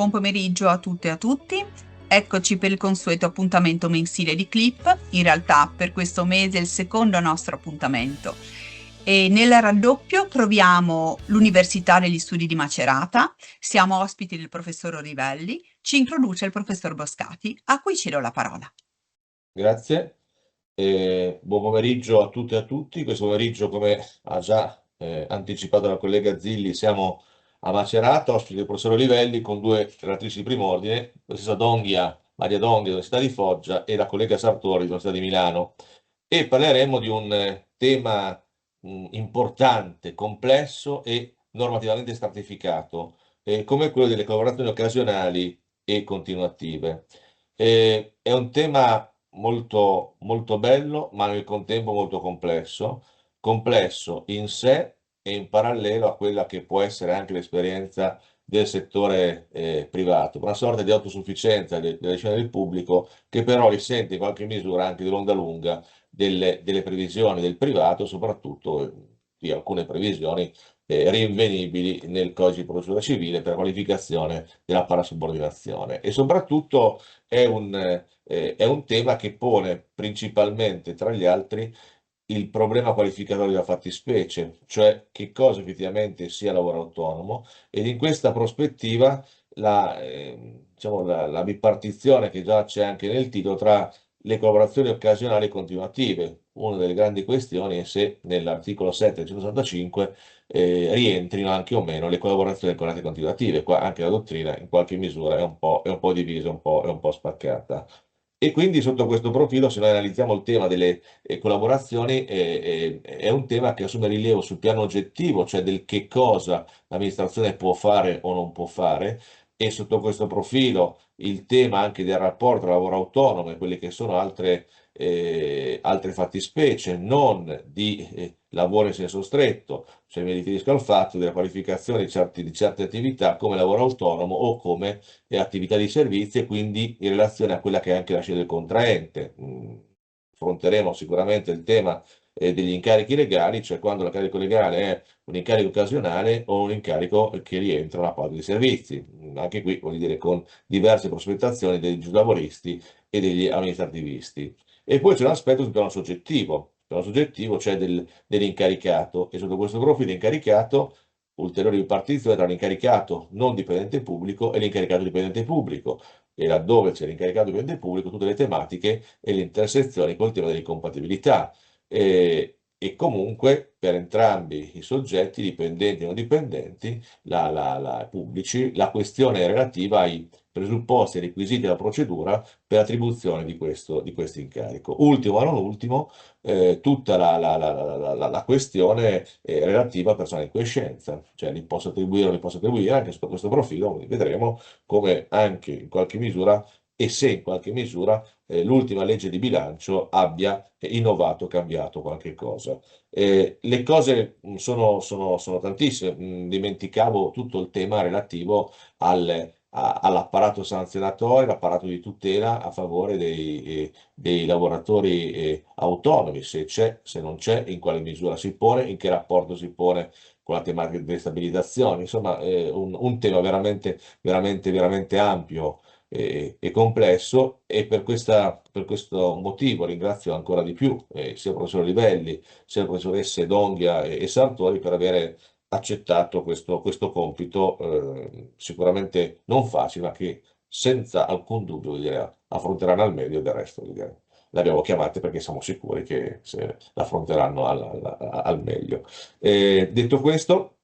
Buon pomeriggio a tutte e a tutti. Eccoci per il consueto appuntamento mensile di Clip. In realtà per questo mese è il secondo nostro appuntamento. E nel raddoppio troviamo l'Università degli Studi di Macerata. Siamo ospiti del professor Orivelli. Ci introduce il professor Boscati, a cui cedo la parola. Grazie, buon pomeriggio a tutte e a tutti. Questo pomeriggio, come ha già anticipato la collega Zilli, siamo a Macerata, ospiti del professor Olivelli, con due relatrici di prim'ordine, la professoressa Donghia, Maria Donghia dell'Università di Foggia e la collega Sartori dell'Università di Milano. E parleremo di un tema importante, complesso e normativamente stratificato, come quello delle collaborazioni occasionali e continuative. È un tema molto, molto bello, ma nel contempo molto complesso, complesso in sé e in parallelo a quella che può essere anche l'esperienza del settore privato, una sorta di autosufficienza delle decine del pubblico che però risente in qualche misura anche dell'onda lunga delle previsioni del privato, soprattutto di alcune previsioni rinvenibili nel codice di procedura civile per qualificazione della parasubordinazione e soprattutto è un tema che pone principalmente, tra gli altri, il problema qualificatorio della fattispecie, cioè che cosa effettivamente sia lavoro autonomo, ed in questa prospettiva diciamo, la bipartizione che già c'è anche nel titolo tra le collaborazioni occasionali e continuative. Una delle grandi questioni è se nell'articolo 7 del 165 rientrino anche o meno le collaborazioni occasionali e continuative. Qua anche la dottrina in qualche misura è un po' divisa, è un po' spaccata. E quindi sotto questo profilo, se noi analizziamo il tema delle collaborazioni, è un tema che assume rilievo sul piano oggettivo, cioè del che cosa l'amministrazione può fare o non può fare, e sotto questo profilo il tema anche del rapporto tra lavoro autonomo e quelle che sono altre fattispecie, non di lavoro in senso stretto, cioè mi riferisco al fatto della qualificazione di certe attività come lavoro autonomo o come attività di servizio e quindi in relazione a quella che è anche la scelta del contraente. Affronteremo sicuramente il tema degli incarichi legali, cioè quando l'incarico legale è un incarico occasionale o un incarico che rientra nella parte dei servizi. Anche qui, voglio dire, con diverse prospettazioni dei giuslavoristi e degli amministrativisti. E poi c'è un aspetto sul piano soggettivo. Il piano soggettivo, cioè dell'incaricato, e sotto questo profilo incaricato ulteriori ripartizioni tra l'incaricato non dipendente pubblico e l'incaricato dipendente pubblico, e laddove c'è l'incaricato dipendente pubblico tutte le tematiche e le intersezioni col tema dell'incompatibilità. E comunque per entrambi i soggetti, dipendenti e non dipendenti, pubblici, la questione è relativa ai presupposti e requisiti della procedura per attribuzione di questo incarico. Ultimo, ma non ultimo, tutta la questione relativa a persone in quiescenza, cioè li posso attribuire o li posso attribuire, anche sotto questo profilo vedremo come anche in qualche misura e se in qualche misura l'ultima legge di bilancio abbia innovato, cambiato qualche cosa. Le cose sono tantissime. Dimenticavo tutto il tema relativo all'apparato sanzionatorio, l'apparato di tutela a favore dei lavoratori autonomi, se c'è, se non c'è, in quale misura si pone, in che rapporto si pone con la tematica delle stabilizzazioni. Insomma, è un tema veramente ampio e complesso, e per questo motivo ringrazio ancora di più sia il professor Livelli sia le professoresse Donghia e Sartori per avere accettato questo compito sicuramente non facile, ma che senza alcun dubbio voglio dire, affronteranno al meglio. Del resto voglio dire, le abbiamo chiamate perché siamo sicuri che l'affronteranno al meglio. Detto questo,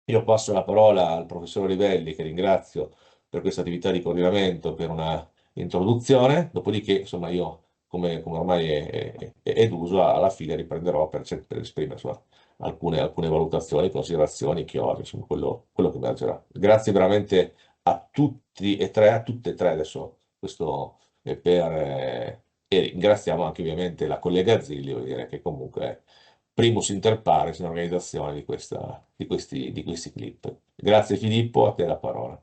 io passo la parola al professor Livelli, che ringrazio per questa attività di coordinamento, per una introduzione, dopodiché insomma io, come ormai è d'uso, alla fine riprenderò per esprimere insomma, alcune valutazioni, considerazioni che ho, insomma, quello che emergerà. Grazie veramente a tutti e tre, a tutte e tre adesso, questo e ringraziamo anche ovviamente la collega Zilli, voglio dire, che comunque è primus inter pares nell'organizzazione di questi clip. Grazie Filippo, a te la parola.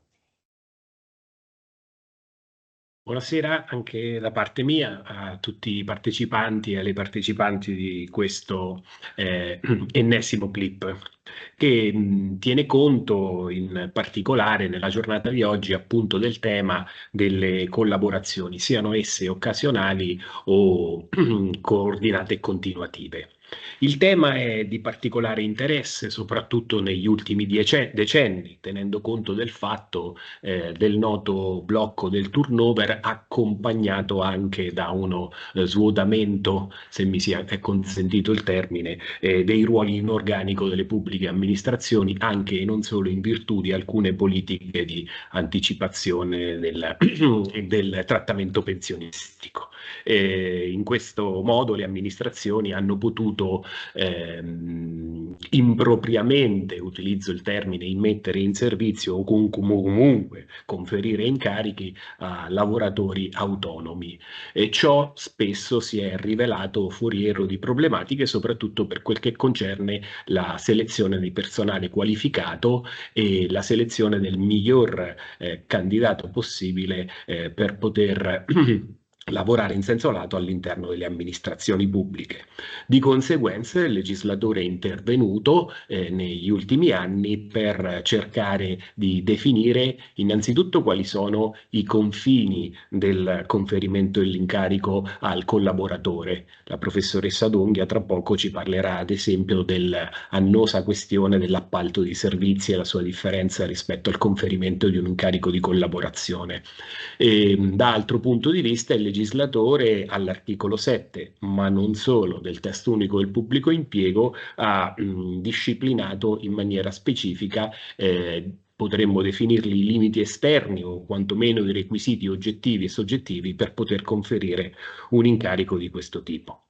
Buonasera anche da parte mia a tutti i partecipanti e alle partecipanti di questo ennesimo clip. che tiene conto in particolare nella giornata di oggi appunto del tema delle collaborazioni, siano esse occasionali o coordinate e continuative. Il tema è di particolare interesse soprattutto negli ultimi decenni, tenendo conto del fatto del noto blocco del turnover, accompagnato anche da uno svuotamento, se mi sia è consentito il termine, dei ruoli in organico delle pubbliche amministrazioni, anche e non solo in virtù di alcune politiche di anticipazione del trattamento pensionistico. In questo modo le amministrazioni hanno potuto impropriamente, utilizzo il termine, immettere in servizio o comunque conferire incarichi a lavoratori autonomi. E ciò spesso si è rivelato foriero di problematiche, soprattutto per quel che concerne la selezione di personale qualificato e la selezione del miglior candidato possibile per poter lavorare in senso lato all'interno delle amministrazioni pubbliche. Di conseguenza il legislatore è intervenuto negli ultimi anni per cercare di definire innanzitutto quali sono i confini del conferimento dell'incarico al collaboratore. La professoressa D'Onghia tra poco ci parlerà ad esempio dell'annosa questione dell'appalto di servizi e la sua differenza rispetto al conferimento di un incarico di collaborazione. Da altro punto di vista il legislatore all'articolo 7, ma non solo, del testo unico del pubblico impiego ha disciplinato in maniera specifica potremmo definirli i limiti esterni o quantomeno i requisiti oggettivi e soggettivi per poter conferire un incarico di questo tipo.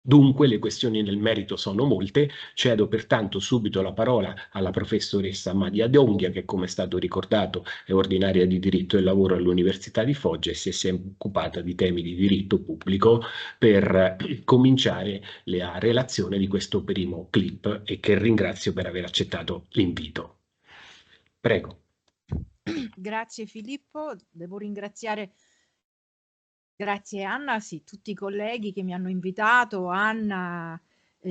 Dunque le questioni nel merito sono molte, cedo pertanto subito la parola alla professoressa Madia D'Onghia che, come è stato ricordato, è ordinaria di diritto e lavoro all'Università di Foggia e si è sempre occupata di temi di diritto pubblico, per cominciare la relazione di questo primo clip e che ringrazio per aver accettato l'invito. Prego. Grazie Filippo, devo ringraziare. Grazie Anna, sì, tutti i colleghi che mi hanno invitato, Anna,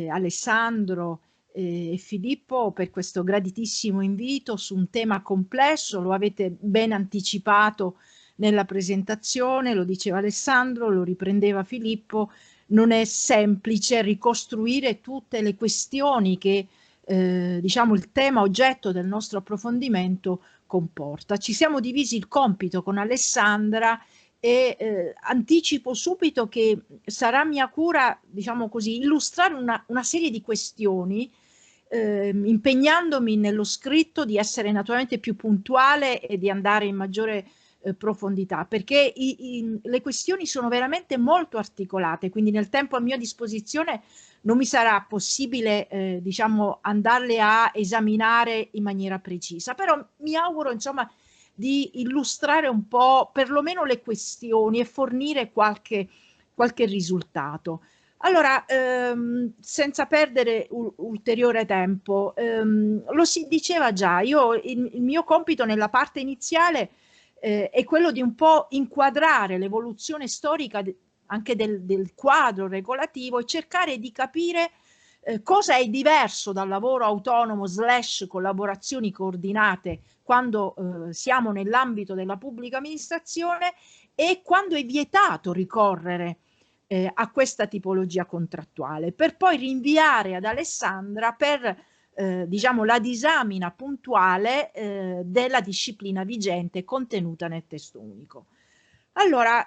Alessandro e Filippo per questo graditissimo invito su un tema complesso, lo avete ben anticipato nella presentazione, lo diceva Alessandro, lo riprendeva Filippo, non è semplice ricostruire tutte le questioni che diciamo il tema oggetto del nostro approfondimento comporta. Ci siamo divisi il compito con Alessandra e anticipo subito che sarà mia cura, diciamo così, illustrare una serie di questioni, impegnandomi nello scritto di essere naturalmente più puntuale e di andare in maggiore profondità, perché le questioni sono veramente molto articolate, quindi nel tempo a mia disposizione non mi sarà possibile, diciamo, andarle a esaminare in maniera precisa, però mi auguro, insomma, di illustrare un po' perlomeno le questioni e fornire qualche risultato. Allora, senza perdere ulteriore tempo, lo si diceva già, il mio compito nella parte iniziale è quello di un po' inquadrare l'evoluzione storica anche del quadro regolativo e cercare di capire cosa è diverso dal lavoro autonomo / collaborazioni coordinate quando siamo nell'ambito della pubblica amministrazione e quando è vietato ricorrere a questa tipologia contrattuale, per poi rinviare ad Alessandra per diciamo la disamina puntuale della disciplina vigente contenuta nel testo unico. Allora,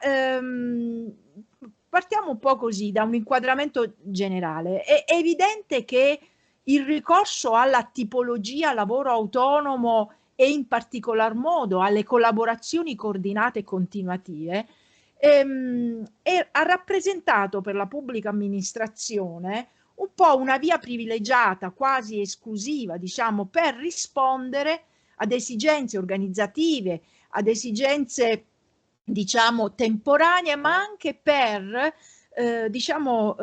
partiamo un po' così da un inquadramento generale. È evidente che il ricorso alla tipologia lavoro autonomo e in particolar modo alle collaborazioni coordinate e continuative ha rappresentato per la pubblica amministrazione un po' una via privilegiata, quasi esclusiva, diciamo, per rispondere ad esigenze organizzative, ad esigenze, diciamo, temporanee, ma anche per, diciamo,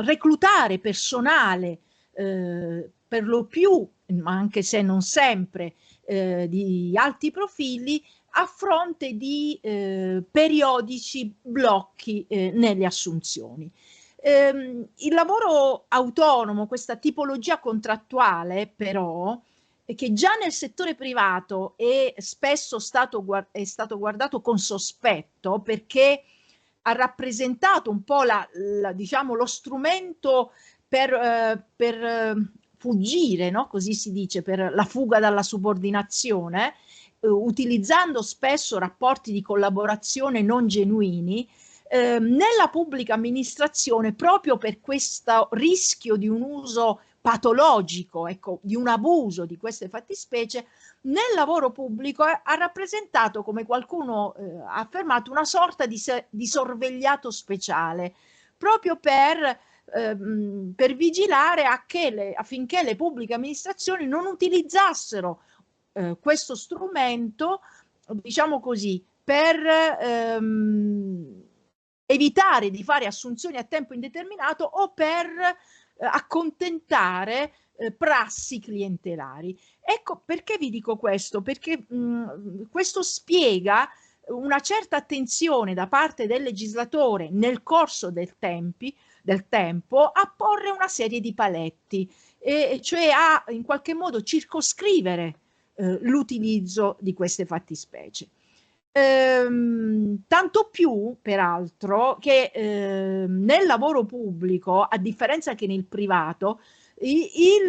reclutare personale, per lo più, ma anche se non sempre, di alti profili, a fronte di periodici blocchi nelle assunzioni. Il lavoro autonomo, questa tipologia contrattuale però, che già nel settore privato è spesso è stato guardato con sospetto, perché ha rappresentato un po' diciamo, lo strumento per fuggire, no? Così si dice, per la fuga dalla subordinazione, utilizzando spesso rapporti di collaborazione non genuini. Nella pubblica amministrazione, proprio per questo rischio di un uso patologico, ecco, di un abuso di queste fattispecie, nel lavoro pubblico ha rappresentato, come qualcuno ha affermato, una sorta di sorvegliato speciale, proprio per vigilare affinché le pubbliche amministrazioni non utilizzassero questo strumento, diciamo così, per evitare di fare assunzioni a tempo indeterminato o per accontentare prassi clientelari. Ecco perché vi dico questo, perché questo spiega una certa attenzione da parte del legislatore nel corso del tempo a porre una serie di paletti, e cioè a in qualche modo circoscrivere l'utilizzo di queste fattispecie. Tanto più, peraltro, che nel lavoro pubblico, a differenza che nel privato, il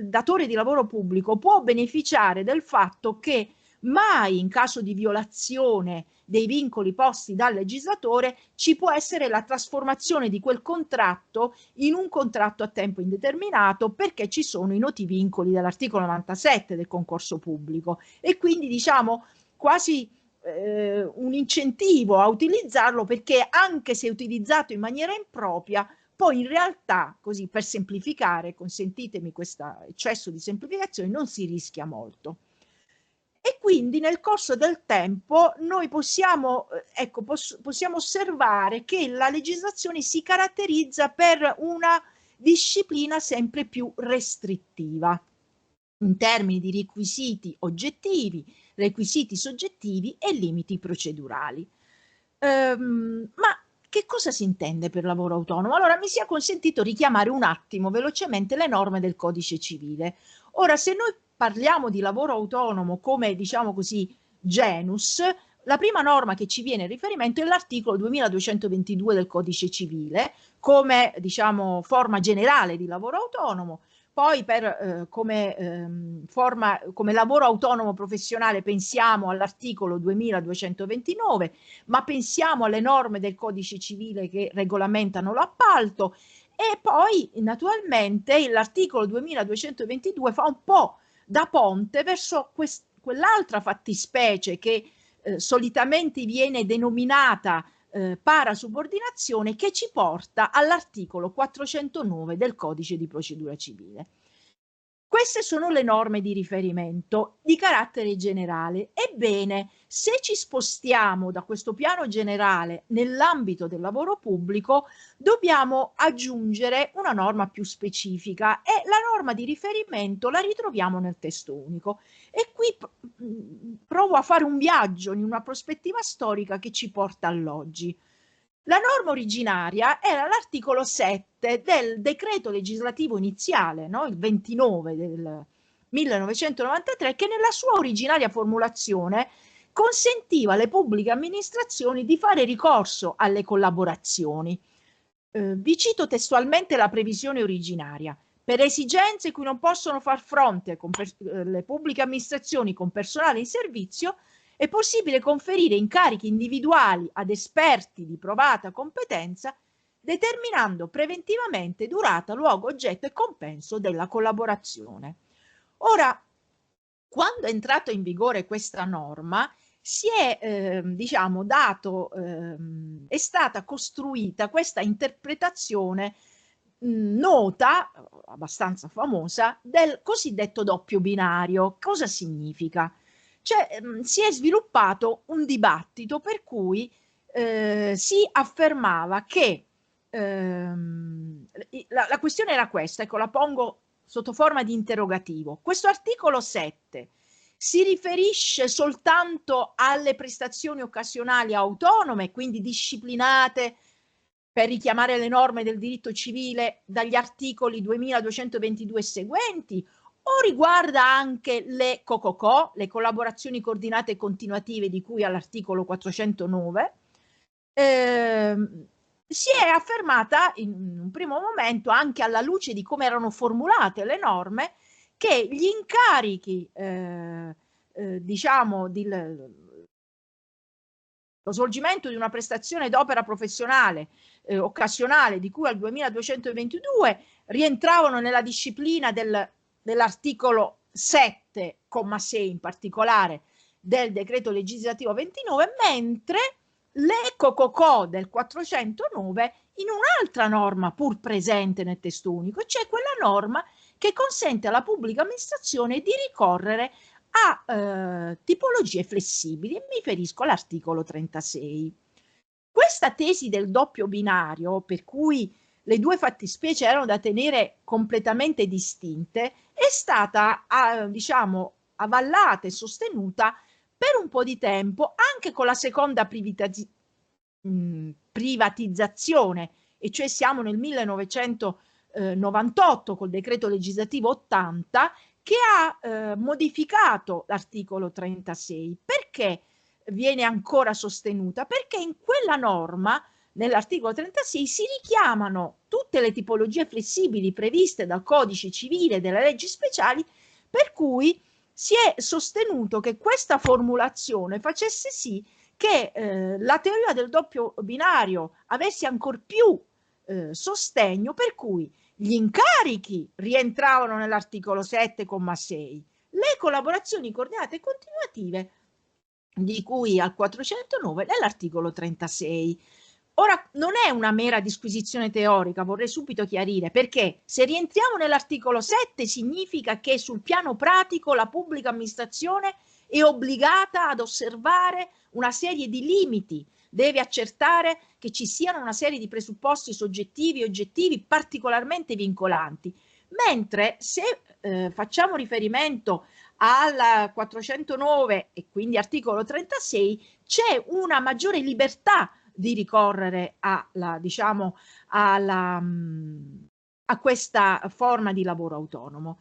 datore di lavoro pubblico può beneficiare del fatto che mai in caso di violazione dei vincoli posti dal legislatore ci può essere la trasformazione di quel contratto in un contratto a tempo indeterminato, perché ci sono i noti vincoli dell'articolo 97 del concorso pubblico, e quindi diciamo quasi un incentivo a utilizzarlo, perché anche se utilizzato in maniera impropria, poi in realtà, così per semplificare, consentitemi questo eccesso di semplificazione, non si rischia molto. E quindi nel corso del tempo noi possiamo, ecco, possiamo osservare che la legislazione si caratterizza per una disciplina sempre più restrittiva in termini di requisiti oggettivi, requisiti soggettivi e limiti procedurali. Ma che cosa si intende per lavoro autonomo? Allora mi sia consentito richiamare un attimo velocemente le norme del Codice Civile. Ora, se noi parliamo di lavoro autonomo come, diciamo così, genus, la prima norma che ci viene in riferimento è l'articolo 2222 del Codice Civile, come, diciamo, forma generale di lavoro autonomo. Poi come lavoro autonomo professionale pensiamo all'articolo 2229, ma pensiamo alle norme del Codice Civile che regolamentano l'appalto, e poi naturalmente l'articolo 2222 fa un po' da ponte verso quell'altra fattispecie che solitamente viene denominata parasubordinazione, che ci porta all'articolo 409 del Codice di procedura civile. Queste sono le norme di riferimento di carattere generale. Ebbene, se ci spostiamo da questo piano generale nell'ambito del lavoro pubblico, dobbiamo aggiungere una norma più specifica, e la norma di riferimento la ritroviamo nel testo unico. E qui provo a fare un viaggio in una prospettiva storica che ci porta all'oggi. La norma originaria era l'articolo 7 del decreto legislativo iniziale, no? Il 29 del 1993, che nella sua originaria formulazione consentiva alle pubbliche amministrazioni di fare ricorso alle collaborazioni. Vi cito testualmente la previsione originaria. Per esigenze cui non possono far fronte le pubbliche amministrazioni con personale in servizio, è possibile conferire incarichi individuali ad esperti di provata competenza, determinando preventivamente durata, luogo, oggetto e compenso della collaborazione. Ora, quando è entrata in vigore questa norma, si è, diciamo, è stata costruita questa interpretazione nota, abbastanza famosa, del cosiddetto doppio binario. Cosa significa? Cioè, si è sviluppato un dibattito per cui si affermava che la questione era questa, ecco, la pongo sotto forma di interrogativo. Questo articolo 7 si riferisce soltanto alle prestazioni occasionali autonome, quindi disciplinate per richiamare le norme del diritto civile dagli articoli 2222 e seguenti, o riguarda anche le COCOCO, le collaborazioni coordinate e continuative di cui all'articolo 409, si è affermata in un primo momento, anche alla luce di come erano formulate le norme, che gli incarichi, diciamo, lo svolgimento di una prestazione d'opera professionale occasionale di cui al 2222 rientravano nella disciplina dell'articolo 7,6 in particolare del decreto legislativo 29, mentre le COCOCO del 409 in un'altra norma pur presente nel testo unico, cioè quella norma che consente alla pubblica amministrazione di ricorrere a tipologie flessibili, mi riferisco all'articolo 36. Questa tesi del doppio binario, per cui le due fattispecie erano da tenere completamente distinte, è stata, diciamo, avallata e sostenuta per un po' di tempo anche con la seconda privatizzazione, e cioè siamo nel 1998 col decreto legislativo 80 che ha modificato l'articolo 36. Perché viene ancora sostenuta? Perché in quella norma, nell'articolo 36, si richiamano tutte le tipologie flessibili previste dal Codice Civile e dalle leggi speciali, per cui si è sostenuto che questa formulazione facesse sì che la teoria del doppio binario avesse ancor più sostegno, per cui gli incarichi rientravano nell'articolo 7,6, le collaborazioni coordinate e continuative di cui al 409 nell'articolo 36. Ora, non è una mera disquisizione teorica, vorrei subito chiarire, perché se rientriamo nell'articolo 7 significa che sul piano pratico la pubblica amministrazione è obbligata ad osservare una serie di limiti, deve accertare che ci siano una serie di presupposti soggettivi e oggettivi particolarmente vincolanti, mentre se facciamo riferimento al 409 e quindi articolo 36 c'è una maggiore libertà di ricorrere diciamo, a questa forma di lavoro autonomo.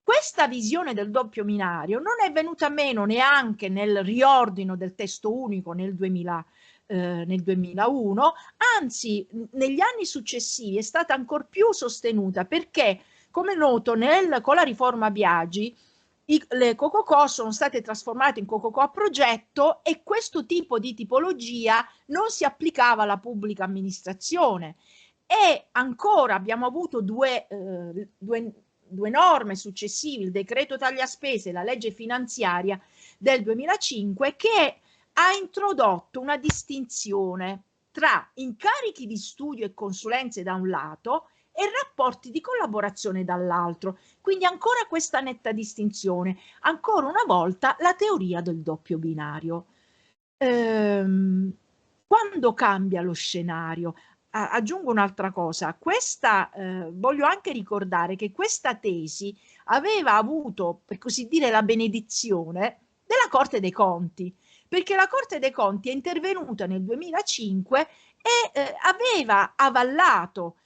Questa visione del doppio binario non è venuta meno neanche nel riordino del testo unico nel 2001, anzi negli anni successivi è stata ancor più sostenuta perché, come è noto, con la riforma Biagi le COCOCO sono state trasformate in COCOCO a progetto e questo tipo di tipologia non si applicava alla pubblica amministrazione. E ancora abbiamo avuto due norme successive, il decreto taglia spese e la legge finanziaria del 2005, che ha introdotto una distinzione tra incarichi di studio e consulenze da un lato e rapporti di collaborazione dall'altro. Quindi ancora questa netta distinzione, ancora una volta la teoria del doppio binario. Quando cambia lo scenario? Aggiungo un'altra cosa, voglio anche ricordare che questa tesi aveva avuto, per così dire, la benedizione della Corte dei Conti, perché la Corte dei Conti è intervenuta nel 2005 e aveva avallato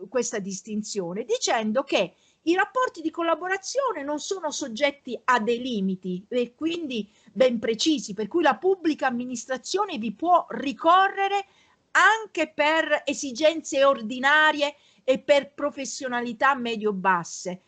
questa distinzione, dicendo che i rapporti di collaborazione non sono soggetti a dei limiti e quindi ben precisi, per cui la pubblica amministrazione vi può ricorrere anche per esigenze ordinarie e per professionalità medio-basse.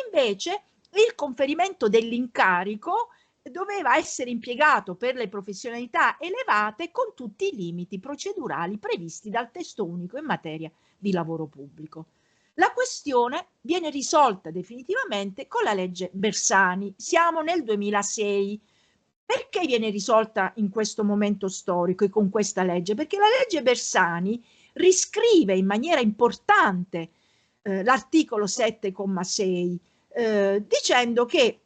Invece il conferimento dell'incarico doveva essere impiegato per le professionalità elevate con tutti i limiti procedurali previsti dal testo unico in materia di lavoro pubblico. La questione viene risolta definitivamente con la legge Bersani. Siamo nel 2006. Perché viene risolta in questo momento storico e con questa legge? Perché la legge Bersani riscrive in maniera importante l'articolo 7,6 dicendo che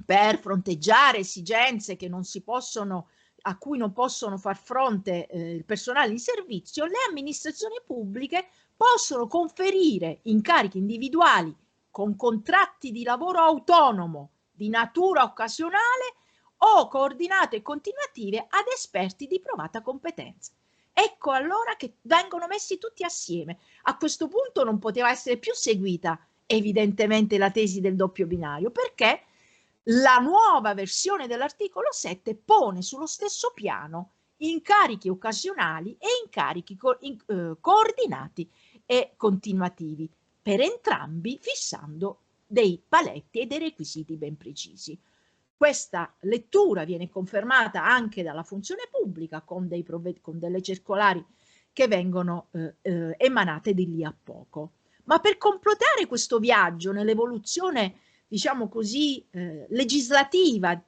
per fronteggiare esigenze che non si possono, a cui non possono far fronte il personale in servizio, le amministrazioni pubbliche possono conferire incarichi individuali con contratti di lavoro autonomo di natura occasionale o coordinate e continuative ad esperti di provata competenza. Ecco allora che vengono messi tutti assieme. A questo punto non poteva essere più seguita evidentemente la tesi del doppio binario, perché la nuova versione dell'articolo 7 pone sullo stesso piano incarichi occasionali e incarichi coordinati e continuativi, per entrambi fissando dei paletti e dei requisiti ben precisi. Questa lettura viene confermata anche dalla funzione pubblica con delle circolari che vengono emanate di lì a poco. Ma per completare questo viaggio nell'evoluzione, diciamo così, legislativa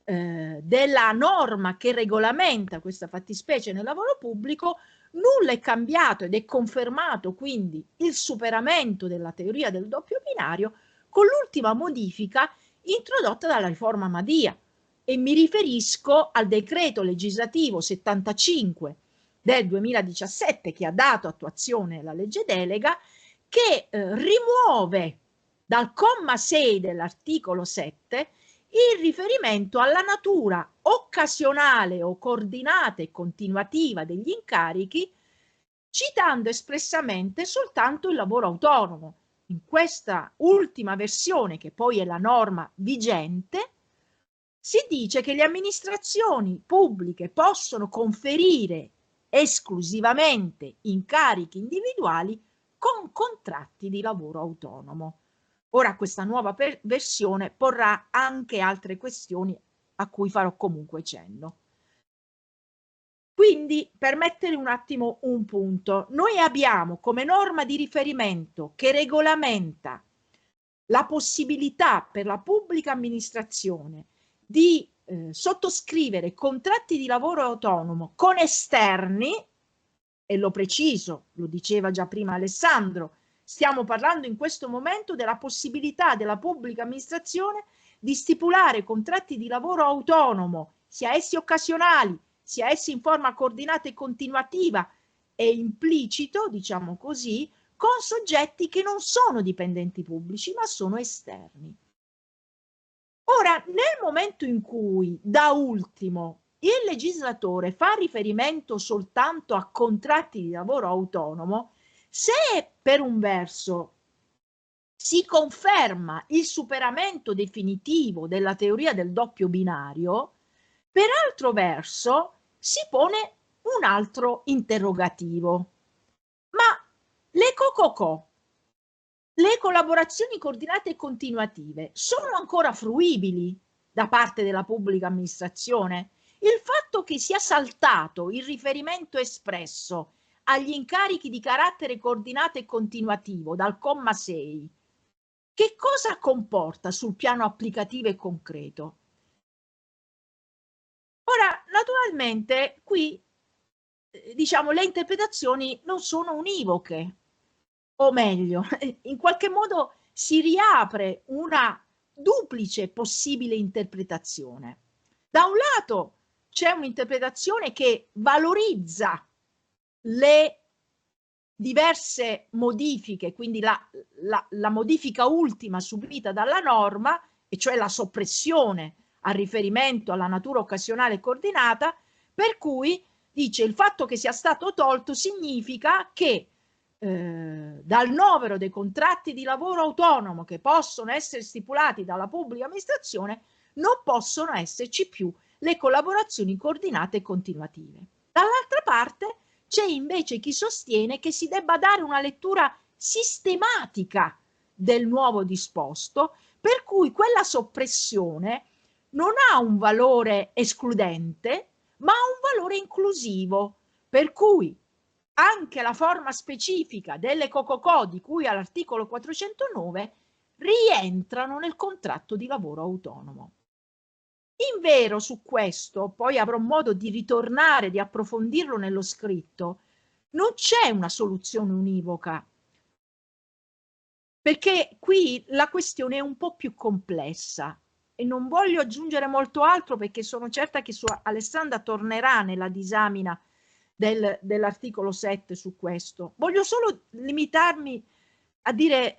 della norma che regolamenta questa fattispecie nel lavoro pubblico, nulla è cambiato ed è confermato quindi il superamento della teoria del doppio binario con l'ultima modifica introdotta dalla riforma Madia, e mi riferisco al decreto legislativo 75 del 2017 che ha dato attuazione alla legge delega, che rimuove dal comma 6 dell'articolo 7 il riferimento alla natura occasionale o coordinata e continuativa degli incarichi, citando espressamente soltanto il lavoro autonomo. In questa ultima versione, che poi è la norma vigente, si dice che le amministrazioni pubbliche possono conferire esclusivamente incarichi individuali con contratti di lavoro autonomo. Ora questa nuova versione porrà anche altre questioni a cui farò comunque cenno. Quindi, per mettere un attimo un punto, noi abbiamo come norma di riferimento che regolamenta la possibilità per la pubblica amministrazione di sottoscrivere contratti di lavoro autonomo con esterni, e lo preciso, lo diceva già prima Alessandro, stiamo parlando in questo momento della possibilità della pubblica amministrazione di stipulare contratti di lavoro autonomo, sia essi occasionali, sia essi in forma coordinata e continuativa e implicito, diciamo così, con soggetti che non sono dipendenti pubblici ma sono esterni. Ora, nel momento in cui, da ultimo, il legislatore fa riferimento soltanto a contratti di lavoro autonomo, se per un verso si conferma il superamento definitivo della teoria del doppio binario, per altro verso si pone un altro interrogativo. Ma le COCOCO, le collaborazioni coordinate e continuative, sono ancora fruibili da parte della pubblica amministrazione? Il fatto che sia saltato il riferimento espresso agli incarichi di carattere coordinato e continuativo dal comma 6, che cosa comporta sul piano applicativo e concreto? Ora, naturalmente, qui diciamo le interpretazioni non sono univoche, o meglio, in qualche modo si riapre una duplice possibile interpretazione. Da un lato c'è un'interpretazione che valorizza le diverse modifiche, quindi la modifica ultima subita dalla norma, e cioè la soppressione al riferimento alla natura occasionale e coordinata, per cui dice il fatto che sia stato tolto significa che dal novero dei contratti di lavoro autonomo che possono essere stipulati dalla pubblica amministrazione non possono esserci più le collaborazioni coordinate e continuative. Dall'altra parte c'è invece chi sostiene che si debba dare una lettura sistematica del nuovo disposto, per cui quella soppressione non ha un valore escludente, ma ha un valore inclusivo, per cui anche la forma specifica delle COCOCO di cui all'articolo 409 rientrano nel contratto di lavoro autonomo. Invero su questo, poi avrò modo di ritornare, di approfondirlo nello scritto, non c'è una soluzione univoca, perché qui la questione è un po' più complessa e non voglio aggiungere molto altro perché sono certa che Alessandra tornerà nella disamina dell'articolo 7 su questo. Voglio solo limitarmi a dire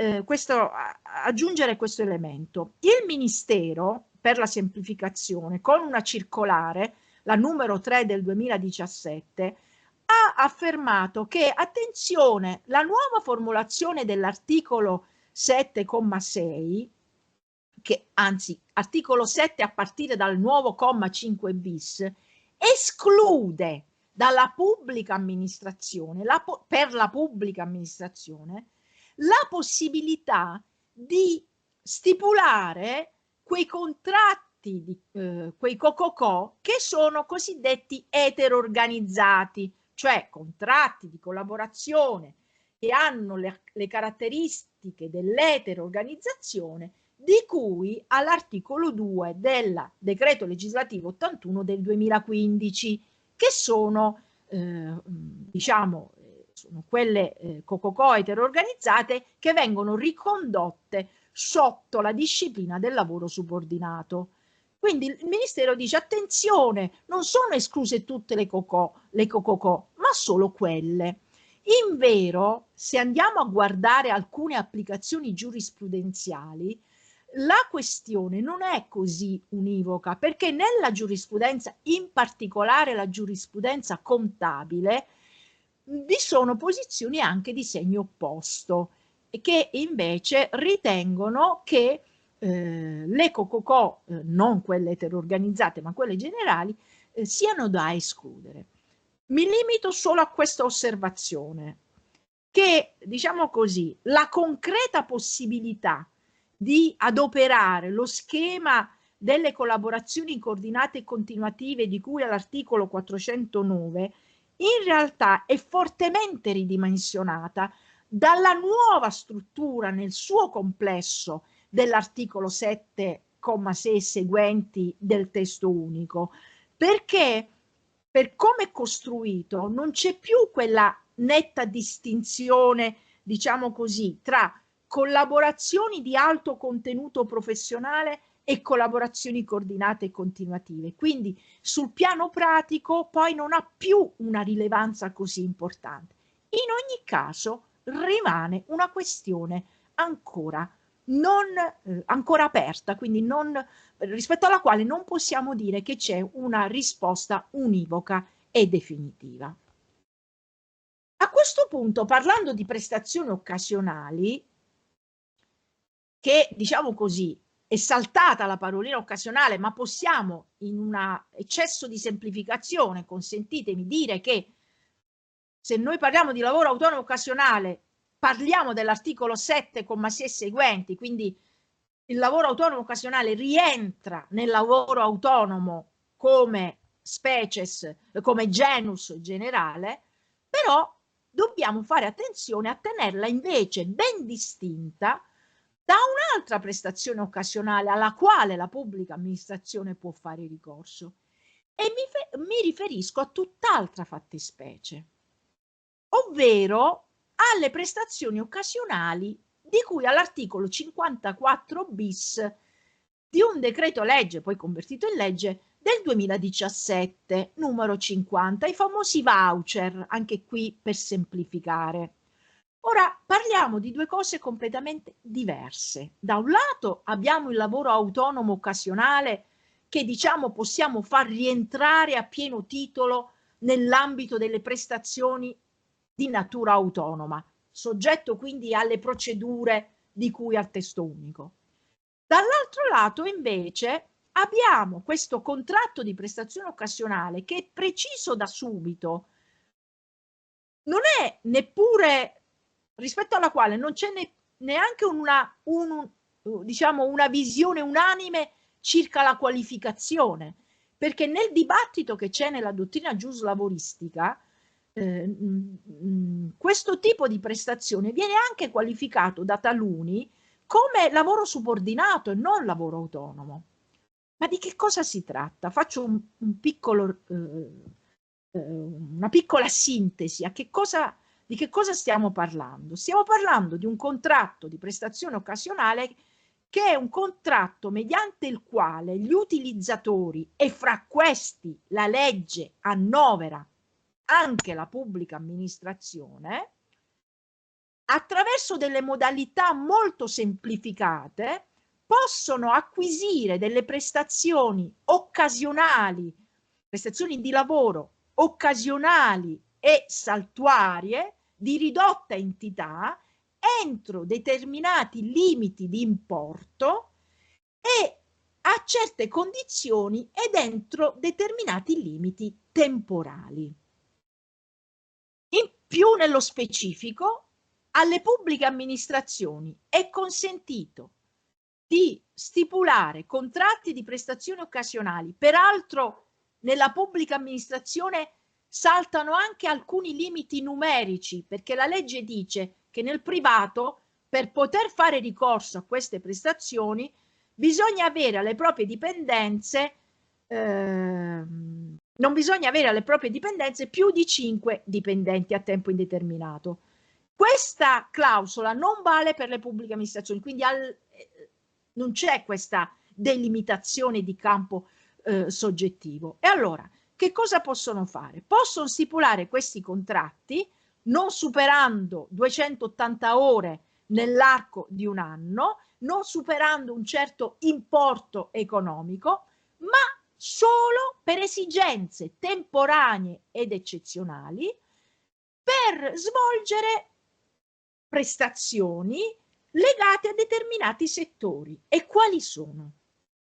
aggiungere questo elemento. Il Ministero per la semplificazione, con una circolare, la numero 3 del 2017, ha affermato che, attenzione, la nuova formulazione dell'articolo 7,6, che anzi articolo 7 a partire dal nuovo comma 5 bis, esclude dalla pubblica amministrazione, per la pubblica amministrazione, la possibilità di stipulare quei contratti, quei co-co-co che sono cosiddetti etero-organizzati, cioè contratti di collaborazione che hanno le caratteristiche dell'etero-organizzazione di cui all'articolo 2 del decreto legislativo 81 del 2015, che sono, diciamo, sono quelle co-co-co etero-organizzate che vengono ricondotte sotto la disciplina del lavoro subordinato. Quindi il Ministero dice: attenzione, non sono escluse tutte le co-co-co, ma solo quelle. Invero, se andiamo a guardare alcune applicazioni giurisprudenziali, la questione non è così univoca, perché nella giurisprudenza, in particolare la giurisprudenza contabile, vi sono posizioni anche di segno opposto, che invece ritengono che le co-co-co, non quelle etero-organizzate ma quelle generali, siano da escludere. Mi limito solo a questa osservazione, che, diciamo così, la concreta possibilità di adoperare lo schema delle collaborazioni coordinate e continuative di cui all'articolo 409 in realtà è fortemente ridimensionata dalla nuova struttura nel suo complesso dell'articolo 7,6 seguenti del testo unico, perché per come è costruito non c'è più quella netta distinzione, diciamo così, tra collaborazioni di alto contenuto professionale e collaborazioni coordinate e continuative. Quindi sul piano pratico poi non ha più una rilevanza così importante. In ogni caso rimane una questione ancora aperta, quindi rispetto alla quale non possiamo dire che c'è una risposta univoca e definitiva. A questo punto, parlando di prestazioni occasionali, che, diciamo così, è saltata la parolina occasionale, ma possiamo, in un eccesso di semplificazione, consentitemi, dire che se noi parliamo di lavoro autonomo occasionale, parliamo dell'articolo 7,6 seguenti, quindi il lavoro autonomo occasionale rientra nel lavoro autonomo come species, come genus generale, però dobbiamo fare attenzione a tenerla invece ben distinta da un'altra prestazione occasionale alla quale la pubblica amministrazione può fare ricorso, e mi riferisco a tutt'altra fattispecie, ovvero alle prestazioni occasionali di cui all'articolo 54 bis di un decreto legge, poi convertito in legge, del 2017, numero 50, i famosi voucher, anche qui per semplificare. Ora parliamo di due cose completamente diverse. Da un lato abbiamo il lavoro autonomo occasionale che, diciamo, possiamo far rientrare a pieno titolo nell'ambito delle prestazioni di natura autonoma, soggetto quindi alle procedure di cui al testo unico. Dall'altro lato invece abbiamo questo contratto di prestazione occasionale che, preciso da subito, non è neppure, rispetto alla quale non c'è neanche diciamo, una visione unanime circa la qualificazione, perché nel dibattito che c'è nella dottrina giuslavoristica questo tipo di prestazione viene anche qualificato da taluni come lavoro subordinato e non lavoro autonomo. Ma di che cosa si tratta? Faccio una piccola sintesi. Di che cosa stiamo parlando? Stiamo parlando di un contratto di prestazione occasionale che è un contratto mediante il quale gli utilizzatori, e fra questi la legge annovera anche la pubblica amministrazione, attraverso delle modalità molto semplificate possono acquisire delle prestazioni occasionali, prestazioni di lavoro occasionali e saltuarie di ridotta entità entro determinati limiti di importo e a certe condizioni ed entro determinati limiti temporali. In più, nello specifico, alle pubbliche amministrazioni è consentito di stipulare contratti di prestazioni occasionali. Peraltro, nella pubblica amministrazione saltano anche alcuni limiti numerici, perché la legge dice che nel privato, per poter fare ricorso a queste prestazioni, bisogna avere alle proprie dipendenze, non bisogna avere alle proprie dipendenze più di 5 dipendenti a tempo indeterminato. Questa clausola non vale per le pubbliche amministrazioni, quindi non c'è questa delimitazione di campo soggettivo. E allora, che cosa possono fare? Possono stipulare questi contratti non superando 280 ore nell'arco di un anno, non superando un certo importo economico, ma solo per esigenze temporanee ed eccezionali per svolgere prestazioni legate a determinati settori. E quali sono?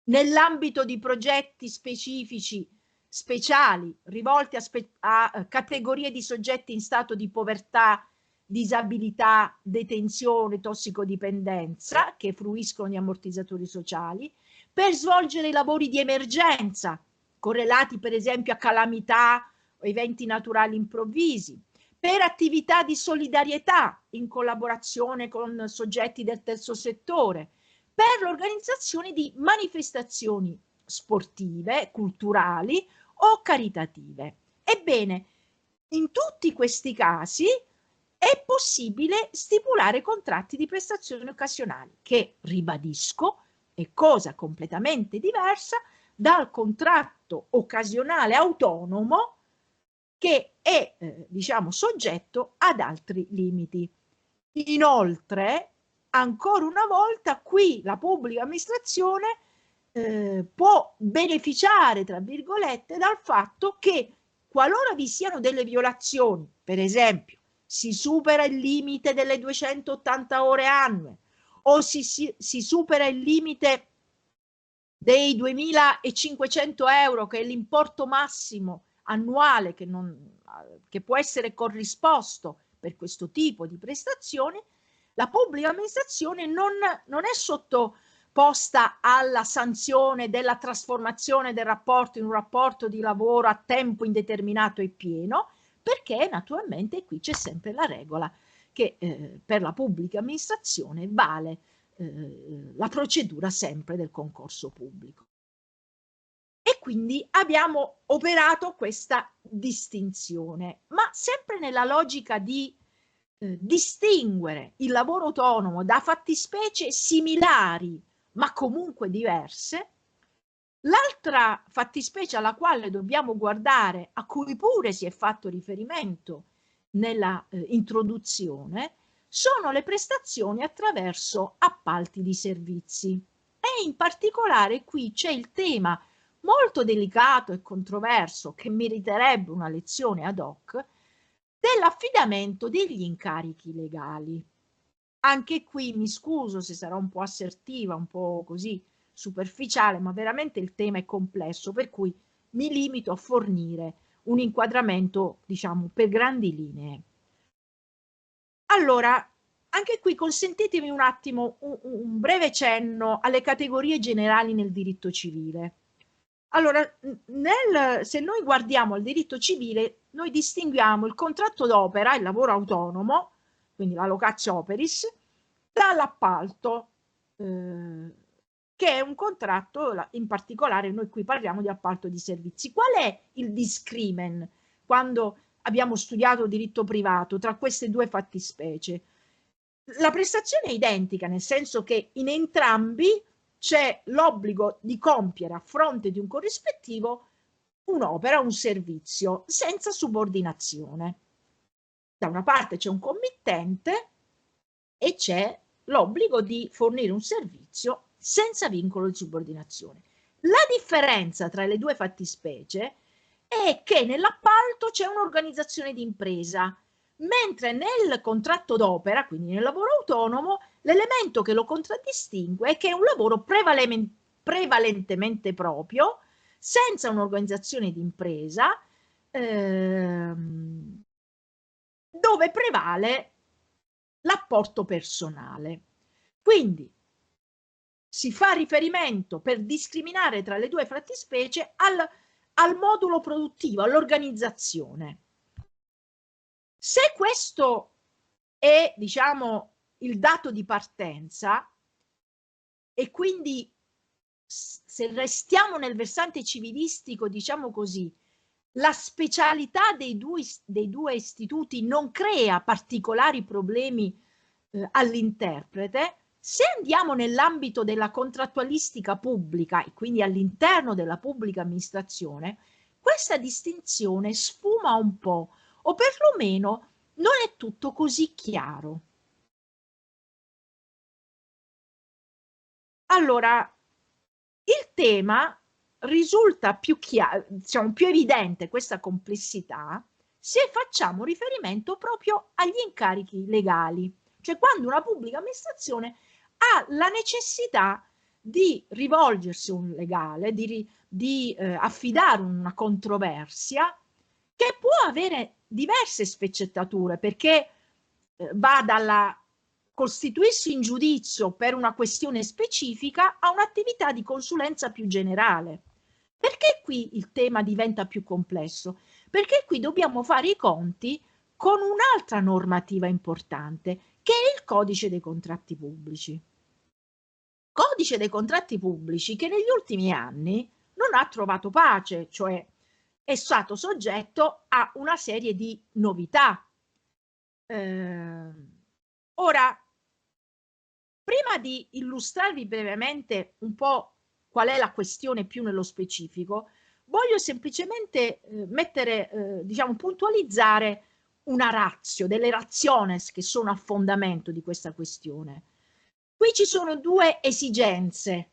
Nell'ambito di progetti specifici, speciali, rivolti a categorie di soggetti in stato di povertà, disabilità, detenzione, tossicodipendenza, che fruiscono di ammortizzatori sociali, per svolgere i lavori di emergenza, correlati per esempio a calamità o eventi naturali improvvisi, per attività di solidarietà in collaborazione con soggetti del terzo settore, per l'organizzazione di manifestazioni sportive, culturali o caritative. Ebbene, in tutti questi casi è possibile stipulare contratti di prestazioni occasionali, che, ribadisco, è cosa completamente diversa dal contratto occasionale autonomo, che è diciamo soggetto ad altri limiti. Inoltre, ancora una volta, qui la pubblica amministrazione può beneficiare, tra virgolette, dal fatto che qualora vi siano delle violazioni, per esempio si supera il limite delle 280 ore annue o si supera il limite dei 2.500 euro, che è l'importo massimo annuale che può essere corrisposto per questo tipo di prestazioni, la pubblica amministrazione non è sottoposta alla sanzione della trasformazione del rapporto in un rapporto di lavoro a tempo indeterminato e pieno, perché naturalmente qui c'è sempre la regola che per la pubblica amministrazione vale la procedura sempre del concorso pubblico. E quindi abbiamo operato questa distinzione, ma sempre nella logica di distinguere il lavoro autonomo da fattispecie similari ma comunque diverse. L'altra fattispecie alla quale dobbiamo guardare, a cui pure si è fatto riferimento nella introduzione, sono le prestazioni attraverso appalti di servizi. E in particolare qui c'è il tema molto delicato e controverso, che meriterebbe una lezione ad hoc, dell'affidamento degli incarichi legali. Anche qui mi scuso se sarò un po' assertiva, un po' così superficiale, ma veramente il tema è complesso, per cui mi limito a fornire un inquadramento, diciamo, per grandi linee. Allora, anche qui consentitemi un attimo un breve cenno alle categorie generali nel diritto civile. Allora, se noi guardiamo al diritto civile, noi distinguiamo il contratto d'opera, il lavoro autonomo, quindi la locatio operis, dall'appalto, che è un contratto, in particolare noi qui parliamo di appalto di servizi. Qual è il discrimen quando abbiamo studiato diritto privato tra queste due fattispecie? La prestazione è identica, nel senso che in entrambi c'è l'obbligo di compiere a fronte di un corrispettivo un'opera, un servizio, senza subordinazione. Da una parte c'è un committente e c'è l'obbligo di fornire un servizio senza vincolo di subordinazione. La differenza tra le due fattispecie è che nell'appalto c'è un'organizzazione di impresa, mentre nel contratto d'opera, quindi nel lavoro autonomo, l'elemento che lo contraddistingue è che è un lavoro prevalentemente proprio, senza un'organizzazione di impresa, dove prevale l'apporto personale. Quindi si fa riferimento, per discriminare tra le due fattispecie, al modulo produttivo, all'organizzazione. Se questo è, diciamo, il dato di partenza, e quindi se restiamo nel versante civilistico, diciamo così, la specialità dei due istituti non crea particolari problemi all'interprete. Se andiamo nell'ambito della contrattualistica pubblica e quindi all'interno della pubblica amministrazione, questa distinzione sfuma un po', o perlomeno non è tutto così chiaro. Allora, il tema risulta più chiaro, diciamo, più evidente questa complessità se facciamo riferimento proprio agli incarichi legali, cioè quando una pubblica amministrazione ha la necessità di rivolgersi a un legale, di affidare una controversia che può avere diverse sfaccettature, perché va dalla costituirsi in giudizio per una questione specifica a un'attività di consulenza più generale. Perché qui il tema diventa più complesso? Perché qui dobbiamo fare i conti con un'altra normativa importante, che è il Codice dei contratti pubblici. Codice dei contratti pubblici che negli ultimi anni non ha trovato pace, cioè è stato soggetto a una serie di novità. Ora, prima di illustrarvi brevemente un po' qual è la questione più nello specifico, voglio semplicemente diciamo, puntualizzare una ratio, delle rationes che sono a fondamento di questa questione. Qui ci sono due esigenze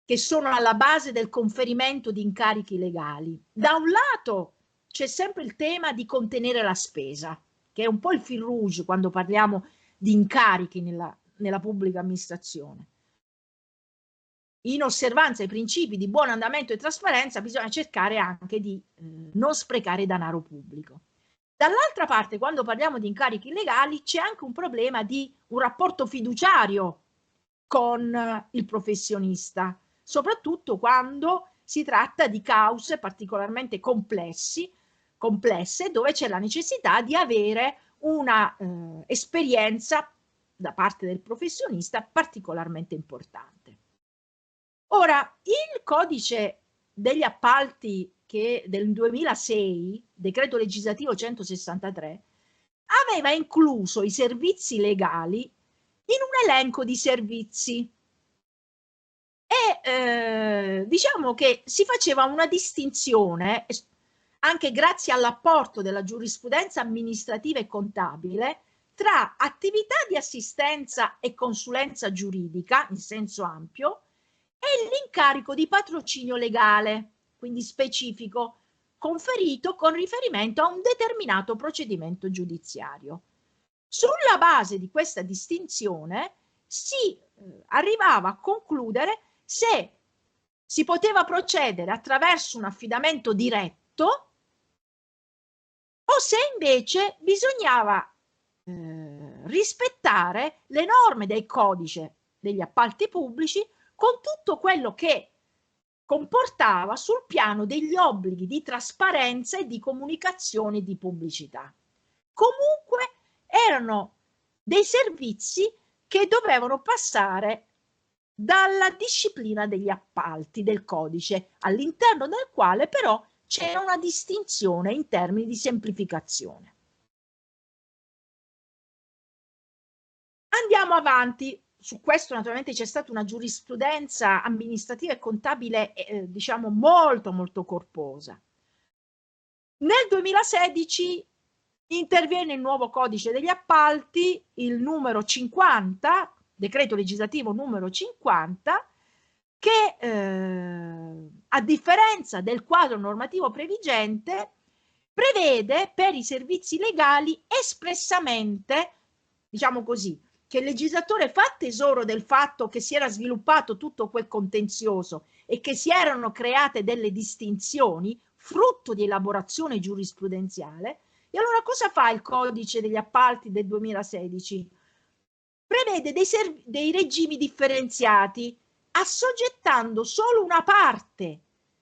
che sono alla base del conferimento di incarichi legali. Da un lato c'è sempre il tema di contenere la spesa, che è un po' il fil rouge quando parliamo di incarichi nella pubblica amministrazione. In osservanza ai principi di buon andamento e trasparenza bisogna cercare anche di non sprecare denaro pubblico. Dall'altra parte, quando parliamo di incarichi legali, c'è anche un problema di un rapporto fiduciario con il professionista, soprattutto quando si tratta di cause particolarmente complesse, dove c'è la necessità di avere una esperienza da parte del professionista particolarmente importante. Ora, il codice degli appalti che del 2006, decreto legislativo 163, aveva incluso i servizi legali in un elenco di servizi e diciamo che si faceva una distinzione, anche grazie all'apporto della giurisprudenza amministrativa e contabile, tra attività di assistenza e consulenza giuridica in senso ampio e l'incarico di patrocinio legale, quindi specifico, conferito con riferimento a un determinato procedimento giudiziario. Sulla base di questa distinzione si arrivava a concludere se si poteva procedere attraverso un affidamento diretto o se invece bisognava rispettare le norme del codice degli appalti pubblici con tutto quello che comportava sul piano degli obblighi di trasparenza e di comunicazione e di pubblicità. Comunque erano dei servizi che dovevano passare dalla disciplina degli appalti del codice, all'interno del quale però c'era una distinzione in termini di semplificazione. Andiamo avanti. Su questo naturalmente c'è stata una giurisprudenza amministrativa e contabile diciamo molto molto corposa. Nel 2016 interviene il nuovo codice degli appalti, il numero 50, decreto legislativo numero 50, che a differenza del quadro normativo previgente prevede per i servizi legali espressamente, diciamo così, che il legislatore fa tesoro del fatto che si era sviluppato tutto quel contenzioso e che si erano create delle distinzioni frutto di elaborazione giurisprudenziale. E allora cosa fa il codice degli appalti del 2016? Prevede dei regimi differenziati, assoggettando solo una parte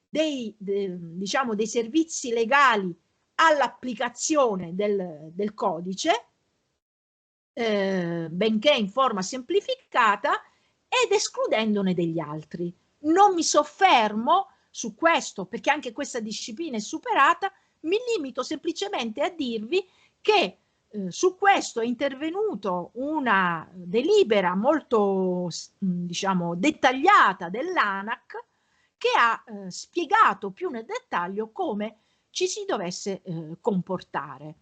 diciamo, dei servizi legali all'applicazione del codice, benché in forma semplificata, ed escludendone degli altri. Non mi soffermo su questo perché anche questa disciplina è superata, mi limito semplicemente a dirvi che su questo è intervenuto una delibera molto diciamo dettagliata dell'ANAC che ha spiegato più nel dettaglio come ci si dovesse comportare.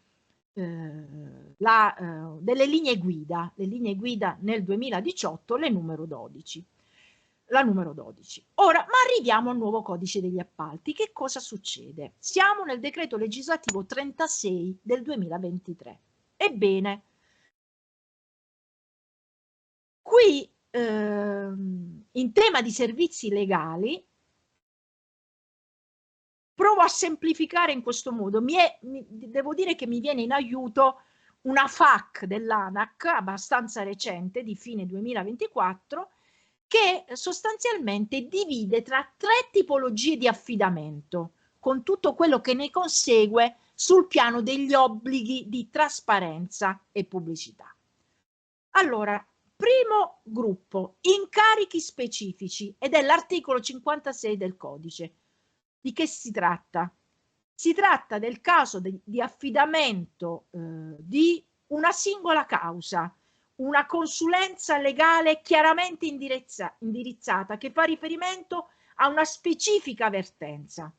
Delle linee guida, le linee guida nel 2018, la numero 12. Ora, ma arriviamo al nuovo codice degli appalti. Che cosa succede? Siamo nel decreto legislativo 36 del 2023. Ebbene, qui in tema di servizi legali provo a semplificare in questo modo. Devo dire che mi viene in aiuto una FAQ dell'ANAC abbastanza recente, di fine 2024, che sostanzialmente divide tra 3 tipologie di affidamento, con tutto quello che ne consegue sul piano degli obblighi di trasparenza e pubblicità. Allora, primo gruppo, incarichi specifici, ed è l'articolo 56 del codice. Di che si tratta? Si tratta del caso di affidamento di una singola causa, una consulenza legale chiaramente indirizzata che fa riferimento a una specifica vertenza.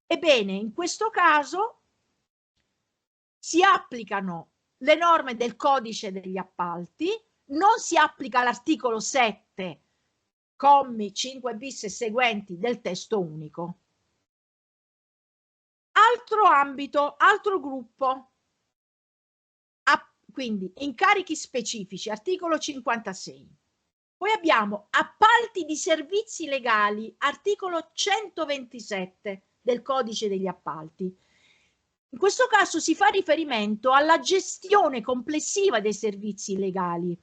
Ebbene, in questo caso si applicano le norme del codice degli appalti, non si applica l'articolo 7, commi 5 bis e seguenti del testo unico. Altro ambito, altro gruppo, quindi incarichi specifici, articolo 56. Poi abbiamo appalti di servizi legali, articolo 127 del codice degli appalti. In questo caso si fa riferimento alla gestione complessiva dei servizi legali,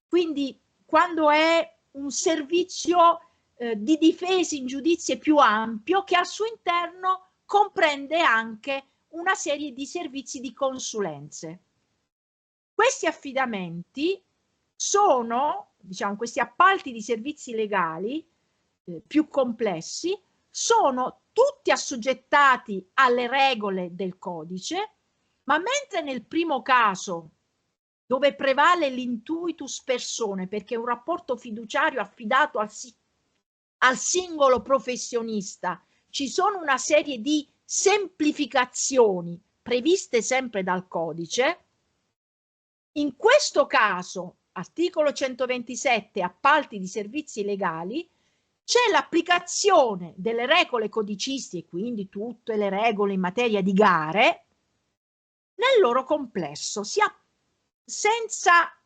quindi quando è un servizio di difesa in giudizio più ampio che al suo interno comprende anche una serie di servizi di consulenze. Questi affidamenti sono, diciamo, questi appalti di servizi legali più complessi, sono tutti assoggettati alle regole del codice, ma mentre nel primo caso, dove prevale l'intuitus personae, perché è un rapporto fiduciario affidato al singolo professionista, ci sono una serie di semplificazioni previste sempre dal codice. In questo caso, articolo 127, appalti di servizi legali, c'è l'applicazione delle regole codicistiche, quindi tutte le regole in materia di gare, nel loro complesso, senza,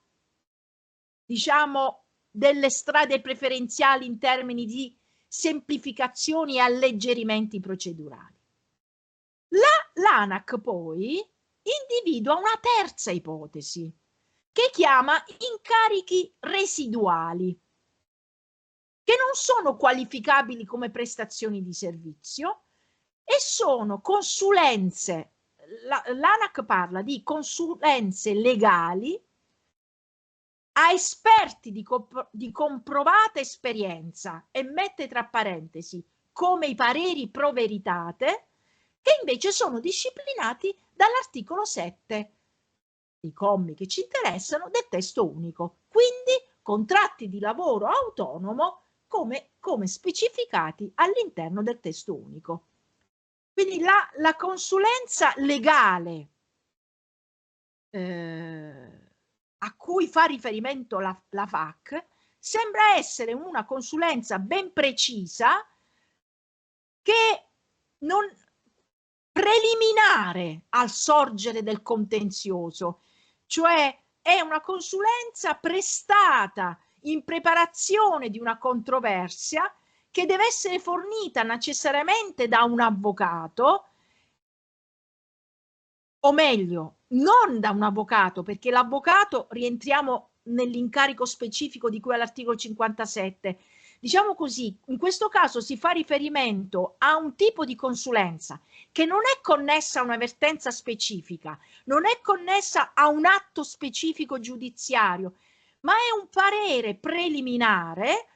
diciamo, delle strade preferenziali in termini di semplificazioni e alleggerimenti procedurali. L'ANAC poi individua una terza ipotesi che chiama incarichi residuali, che non sono qualificabili come prestazioni di servizio e sono consulenze. L'ANAC parla di consulenze legali a esperti di comprovata esperienza e mette tra parentesi come i pareri pro veritate, che invece sono disciplinati dall'articolo 7, i commi che ci interessano, del testo unico, quindi contratti di lavoro autonomo come specificati all'interno del testo unico. Quindi la consulenza legale a cui fa riferimento la FAQ sembra essere una consulenza ben precisa che non preliminare al sorgere del contenzioso, cioè è una consulenza prestata in preparazione di una controversia che deve essere fornita necessariamente da un avvocato, o meglio, non da un avvocato, perché l'avvocato rientriamo nell'incarico specifico di cui all'articolo 57. Diciamo così, in questo caso si fa riferimento a un tipo di consulenza che non è connessa a una vertenza specifica, non è connessa a un atto specifico giudiziario, ma è un parere preliminare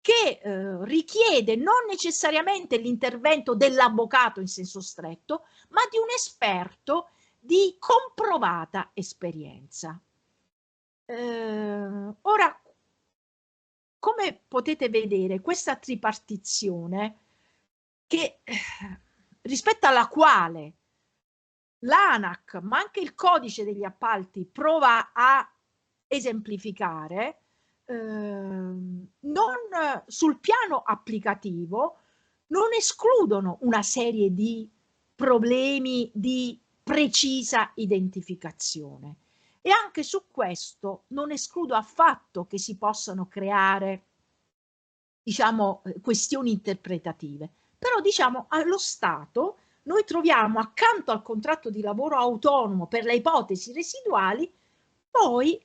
che richiede non necessariamente l'intervento dell'avvocato in senso stretto, ma di un esperto di comprovata esperienza. Ora, come potete vedere, questa tripartizione rispetto alla quale l'ANAC, ma anche il codice degli appalti, prova a esemplificare, non sul piano applicativo non escludono una serie di problemi di precisa identificazione, e anche su questo non escludo affatto che si possano creare, diciamo, questioni interpretative. Però, diciamo, allo stato noi troviamo accanto al contratto di lavoro autonomo per le ipotesi residuali poi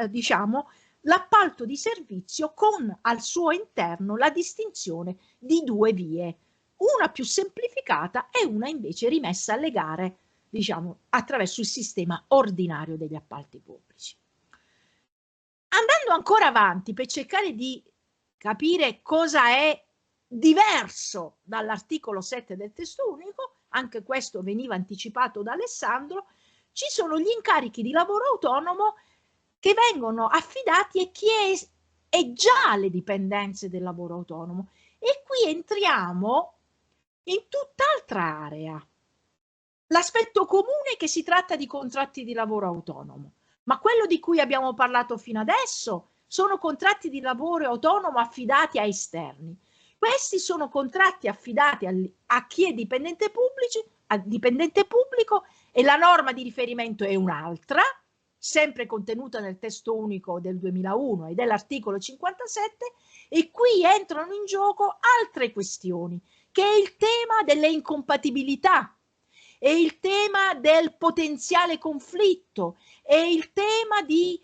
diciamo l'appalto di servizio con al suo interno la distinzione di due vie, una più semplificata e una invece rimessa alle gare, diciamo, attraverso il sistema ordinario degli appalti pubblici. Andando ancora avanti per cercare di capire cosa è diverso dall'articolo 7 del testo unico, anche questo veniva anticipato da Alessandro, ci sono gli incarichi di lavoro autonomo che vengono affidati a chi è già alle dipendenze del lavoro autonomo, e qui entriamo in tutt'altra area. L'aspetto comune è che si tratta di contratti di lavoro autonomo, ma quello di cui abbiamo parlato fino adesso sono contratti di lavoro autonomo affidati a esterni. Questi sono contratti affidati a chi è dipendente pubblico, e la norma di riferimento è un'altra, sempre contenuta nel testo unico del 2001 ed è l'articolo 57, e qui entrano in gioco altre questioni, che è il tema delle incompatibilità, è il tema del potenziale conflitto, è il tema di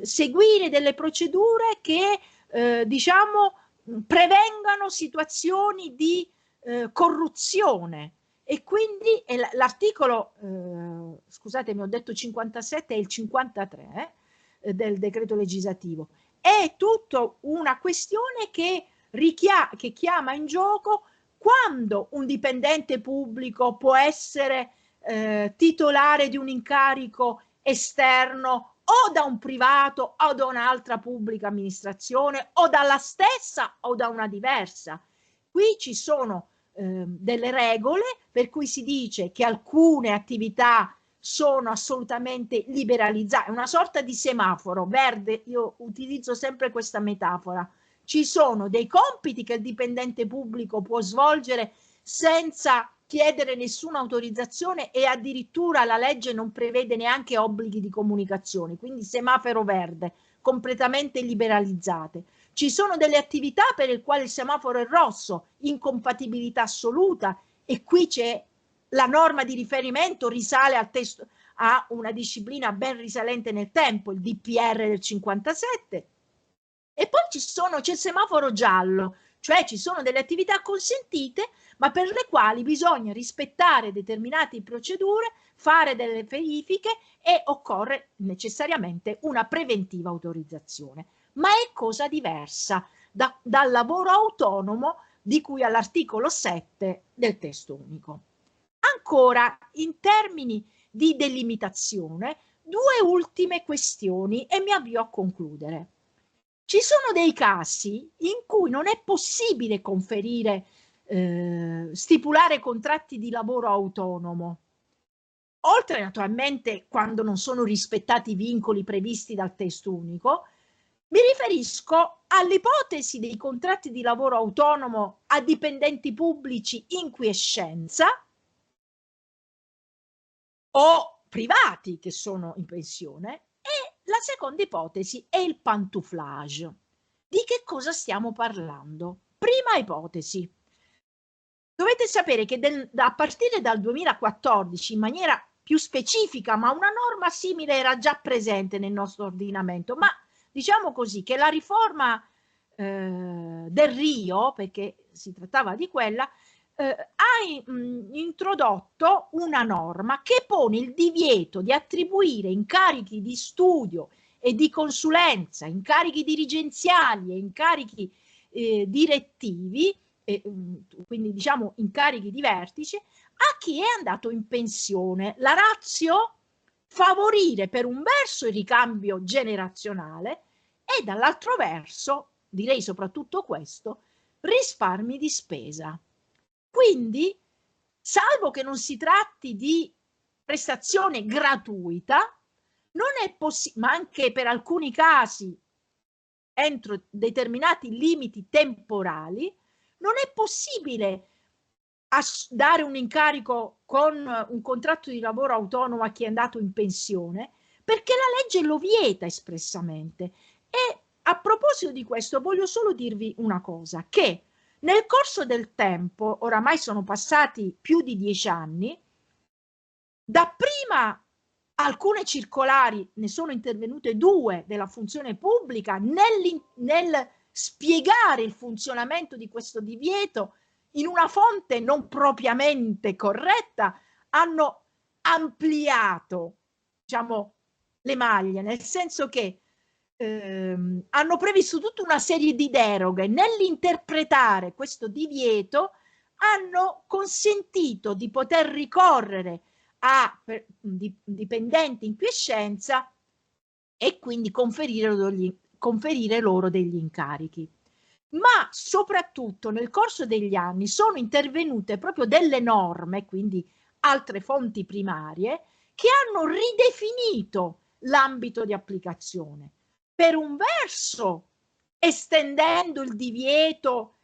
seguire delle procedure che diciamo prevengano situazioni di corruzione. E quindi l'articolo, scusatemi, ho detto 57, è il 53 del decreto legislativo. È tutta una questione che chiama in gioco quando un dipendente pubblico può essere titolare di un incarico esterno o da un privato o da un'altra pubblica amministrazione o dalla stessa o da una diversa. Qui ci sono delle regole per cui si dice che alcune attività sono assolutamente liberalizzate, una sorta di semaforo verde. Io utilizzo sempre questa metafora. Ci sono dei compiti che il dipendente pubblico può svolgere senza chiedere nessuna autorizzazione, e addirittura la legge non prevede neanche obblighi di comunicazione, quindi semaforo verde, completamente liberalizzate. Ci sono delle attività per le quali il semaforo è rosso, incompatibilità assoluta, e qui c'è la norma di riferimento, risale al testo, a una disciplina ben risalente nel tempo, il DPR del 57. E poi c'è il semaforo giallo, cioè ci sono delle attività consentite, ma per le quali bisogna rispettare determinate procedure, fare delle verifiche e occorre necessariamente una preventiva autorizzazione. Ma è cosa diversa dal lavoro autonomo di cui all'articolo 7 del testo unico. Ancora, in termini di delimitazione, due ultime questioni e mi avvio a concludere. Ci sono dei casi in cui non è possibile stipulare contratti di lavoro autonomo, oltre naturalmente quando non sono rispettati i vincoli previsti dal testo unico, Mi riferisco all'ipotesi dei contratti di lavoro autonomo a dipendenti pubblici in quiescenza o privati che sono in pensione, e la seconda ipotesi è il pantouflage. Di che cosa stiamo parlando? Prima ipotesi. Dovete sapere che a partire dal 2014, in maniera più specifica, ma una norma simile era già presente nel nostro ordinamento, ma diciamo così che la riforma del Rio, perché si trattava di quella, ha introdotto una norma che pone il divieto di attribuire incarichi di studio e di consulenza, incarichi dirigenziali e incarichi direttivi, quindi diciamo incarichi di vertice, a chi è andato in pensione. La ratio? Favorire per un verso il ricambio generazionale e dall'altro verso, direi soprattutto questo, risparmi di spesa. Quindi, salvo che non si tratti di prestazione gratuita, non è possibile, ma anche per alcuni casi entro determinati limiti temporali, non è possibile dare un incarico con un contratto di lavoro autonomo a chi è andato in pensione, perché la legge lo vieta espressamente. E a proposito di questo voglio solo dirvi una cosa, che nel corso del tempo, oramai sono passati più di 10 anni, dapprima alcune circolari, ne sono intervenute 2 della funzione pubblica, nel spiegare il funzionamento di questo divieto in una fonte non propriamente corretta, hanno ampliato, diciamo, le maglie, nel senso che hanno previsto tutta una serie di deroghe. Nell'interpretare questo divieto hanno consentito di poter ricorrere a dipendenti in quiescenza e quindi conferire loro degli incarichi. Ma soprattutto nel corso degli anni sono intervenute proprio delle norme, quindi altre fonti primarie, che hanno ridefinito l'ambito di applicazione. Per un verso, estendendo il divieto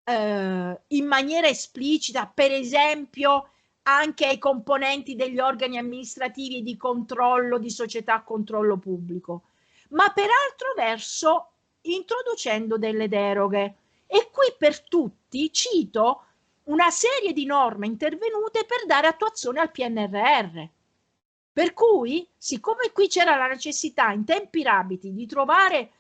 in maniera esplicita, per esempio, anche ai componenti degli organi amministrativi di controllo di società a controllo pubblico, ma per altro verso introducendo delle deroghe. E qui per tutti cito una serie di norme intervenute per dare attuazione al PNRR. Per cui, siccome qui c'era la necessità in tempi rapidi di trovare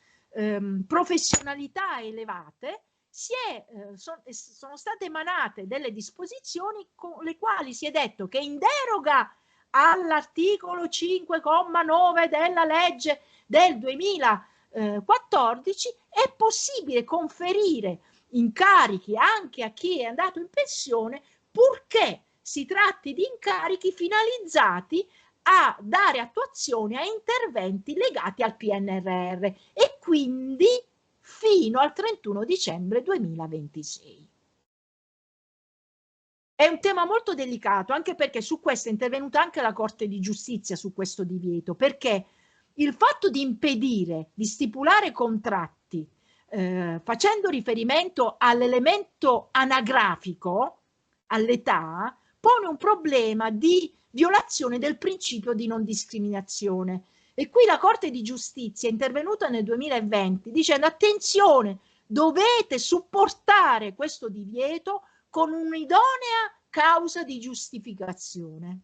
professionalità elevate, sono state emanate delle disposizioni con le quali si è detto che in deroga all'articolo 5,9 della legge del 2014 è possibile conferire incarichi anche a chi è andato in pensione, purché si tratti di incarichi finalizzati a dare attuazione a interventi legati al PNRR e quindi fino al 31 dicembre 2026. È un tema molto delicato, anche perché su questo è intervenuta anche la Corte di Giustizia su questo divieto, perché il fatto di impedire di stipulare contratti facendo riferimento all'elemento anagrafico, all'età, pone un problema di violazione del principio di non discriminazione. E qui la Corte di Giustizia è intervenuta nel 2020 dicendo: attenzione, dovete supportare questo divieto con un'idonea causa di giustificazione.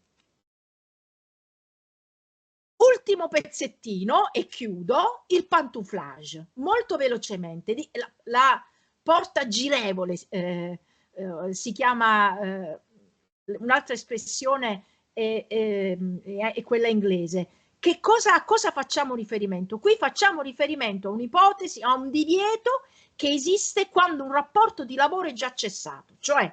Ultimo pezzettino e chiudo, il pantouflage, molto velocemente. La porta girevole si chiama, un'altra espressione è quella inglese. A cosa facciamo riferimento? Qui facciamo riferimento a un'ipotesi, a un divieto che esiste quando un rapporto di lavoro è già cessato, cioè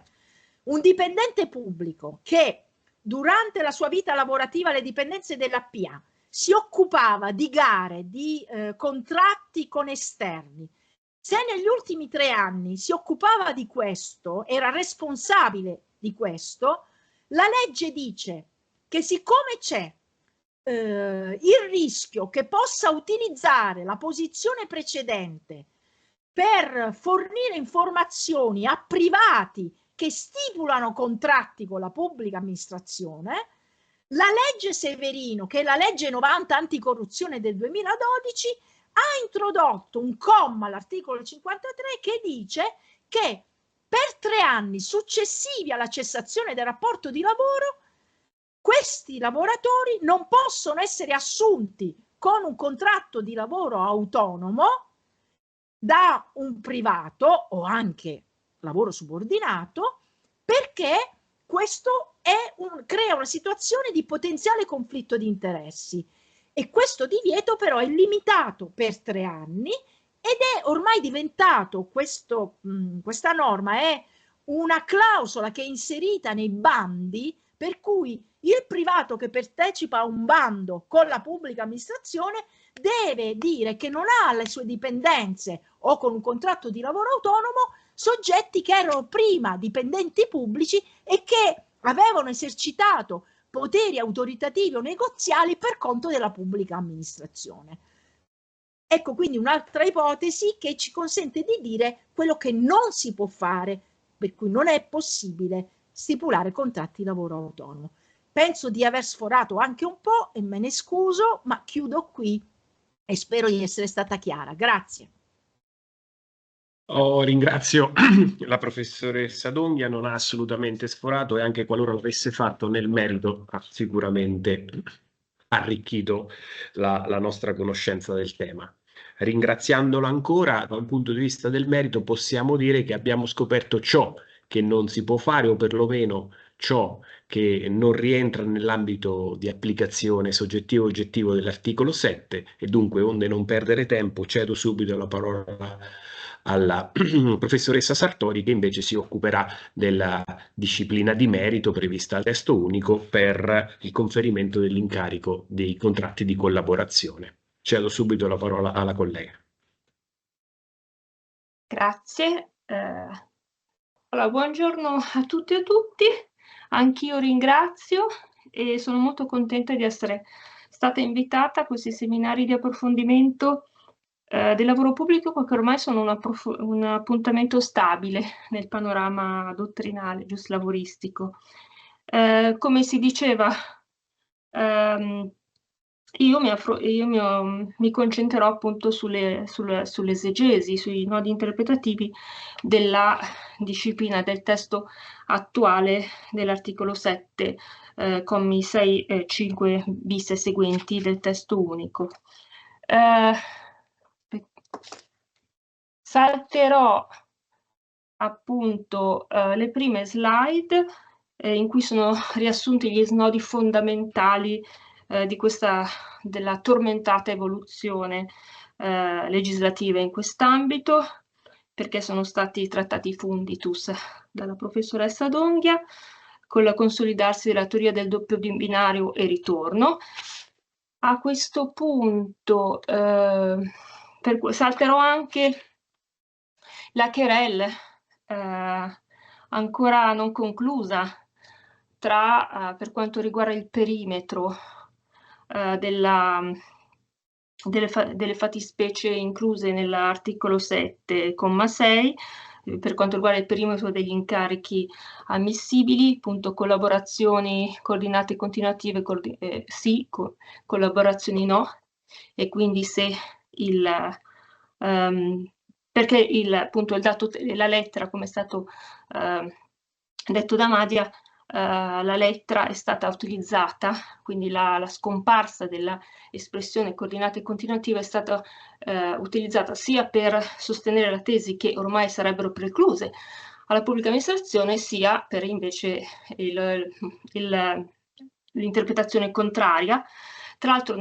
un dipendente pubblico che durante la sua vita lavorativa alle dipendenze della PA si occupava di gare, di contratti con esterni. Se negli ultimi 3 anni si occupava di questo, era responsabile di questo, la legge dice che siccome c'è il rischio che possa utilizzare la posizione precedente per fornire informazioni a privati che stipulano contratti con la pubblica amministrazione, la legge Severino, che è la legge 90 anticorruzione del 2012, ha introdotto un comma all'articolo 53 che dice che per 3 anni successivi alla cessazione del rapporto di lavoro questi lavoratori non possono essere assunti con un contratto di lavoro autonomo da un privato o anche lavoro subordinato, perché questo crea una situazione di potenziale conflitto di interessi, e questo divieto però è limitato per 3 anni ed è ormai diventato, questa norma è una clausola che è inserita nei bandi, per cui il privato che partecipa a un bando con la pubblica amministrazione deve dire che non ha alle sue dipendenze o con un contratto di lavoro autonomo soggetti che erano prima dipendenti pubblici e che avevano esercitato poteri autoritativi o negoziali per conto della pubblica amministrazione. Ecco quindi un'altra ipotesi che ci consente di dire quello che non si può fare, per cui non è possibile stipulare contratti di lavoro autonomo. Penso di aver sforato anche un po' e me ne scuso, ma chiudo qui e spero di essere stata chiara. Grazie. Ringrazio la professoressa Donghia, non ha assolutamente sforato e anche qualora lo avesse fatto nel merito ha sicuramente arricchito la nostra conoscenza del tema. Ringraziandola ancora, da un punto di vista del merito, possiamo dire che abbiamo scoperto ciò che non si può fare, o perlomeno ciò che non rientra nell'ambito di applicazione soggettivo-oggettivo dell'articolo 7, e dunque, onde non perdere tempo, cedo subito la parola alla professoressa Sartori, che invece si occuperà della disciplina di merito prevista al testo unico per il conferimento dell'incarico dei contratti di collaborazione. Cedo subito la parola alla collega. Grazie. Allora, buongiorno a tutti e a tutti. Anch'io ringrazio e sono molto contenta di essere stata invitata a questi seminari di approfondimento del lavoro pubblico, perché ormai sono un appuntamento stabile nel panorama dottrinale giuslavoristico. Come si diceva, io mi concentrerò appunto sull'esegesi, sui nodi interpretativi della disciplina del testo attuale dell'articolo 7, commi 6, 5 bis e seguenti del testo unico. Salterò appunto le prime slide in cui sono riassunti gli snodi fondamentali della tormentata evoluzione legislativa in quest'ambito, perché sono stati trattati funditus dalla professoressa Donghia, con il consolidarsi della teoria del doppio binario e ritorno. A questo punto salterò anche la querelle ancora non conclusa per quanto riguarda il perimetro delle fattispecie incluse nell'articolo 7,6 per quanto riguarda il perimetro degli incarichi ammissibili, appunto collaborazioni coordinate continuative sì, collaborazioni no, e quindi se perché appunto il dato, la lettera, come è stato detto da Madia, la lettera è stata utilizzata, quindi la scomparsa dell'espressione coordinate continuative è stata utilizzata sia per sostenere la tesi che ormai sarebbero precluse alla pubblica amministrazione, sia per invece l'interpretazione contraria. Tra l'altro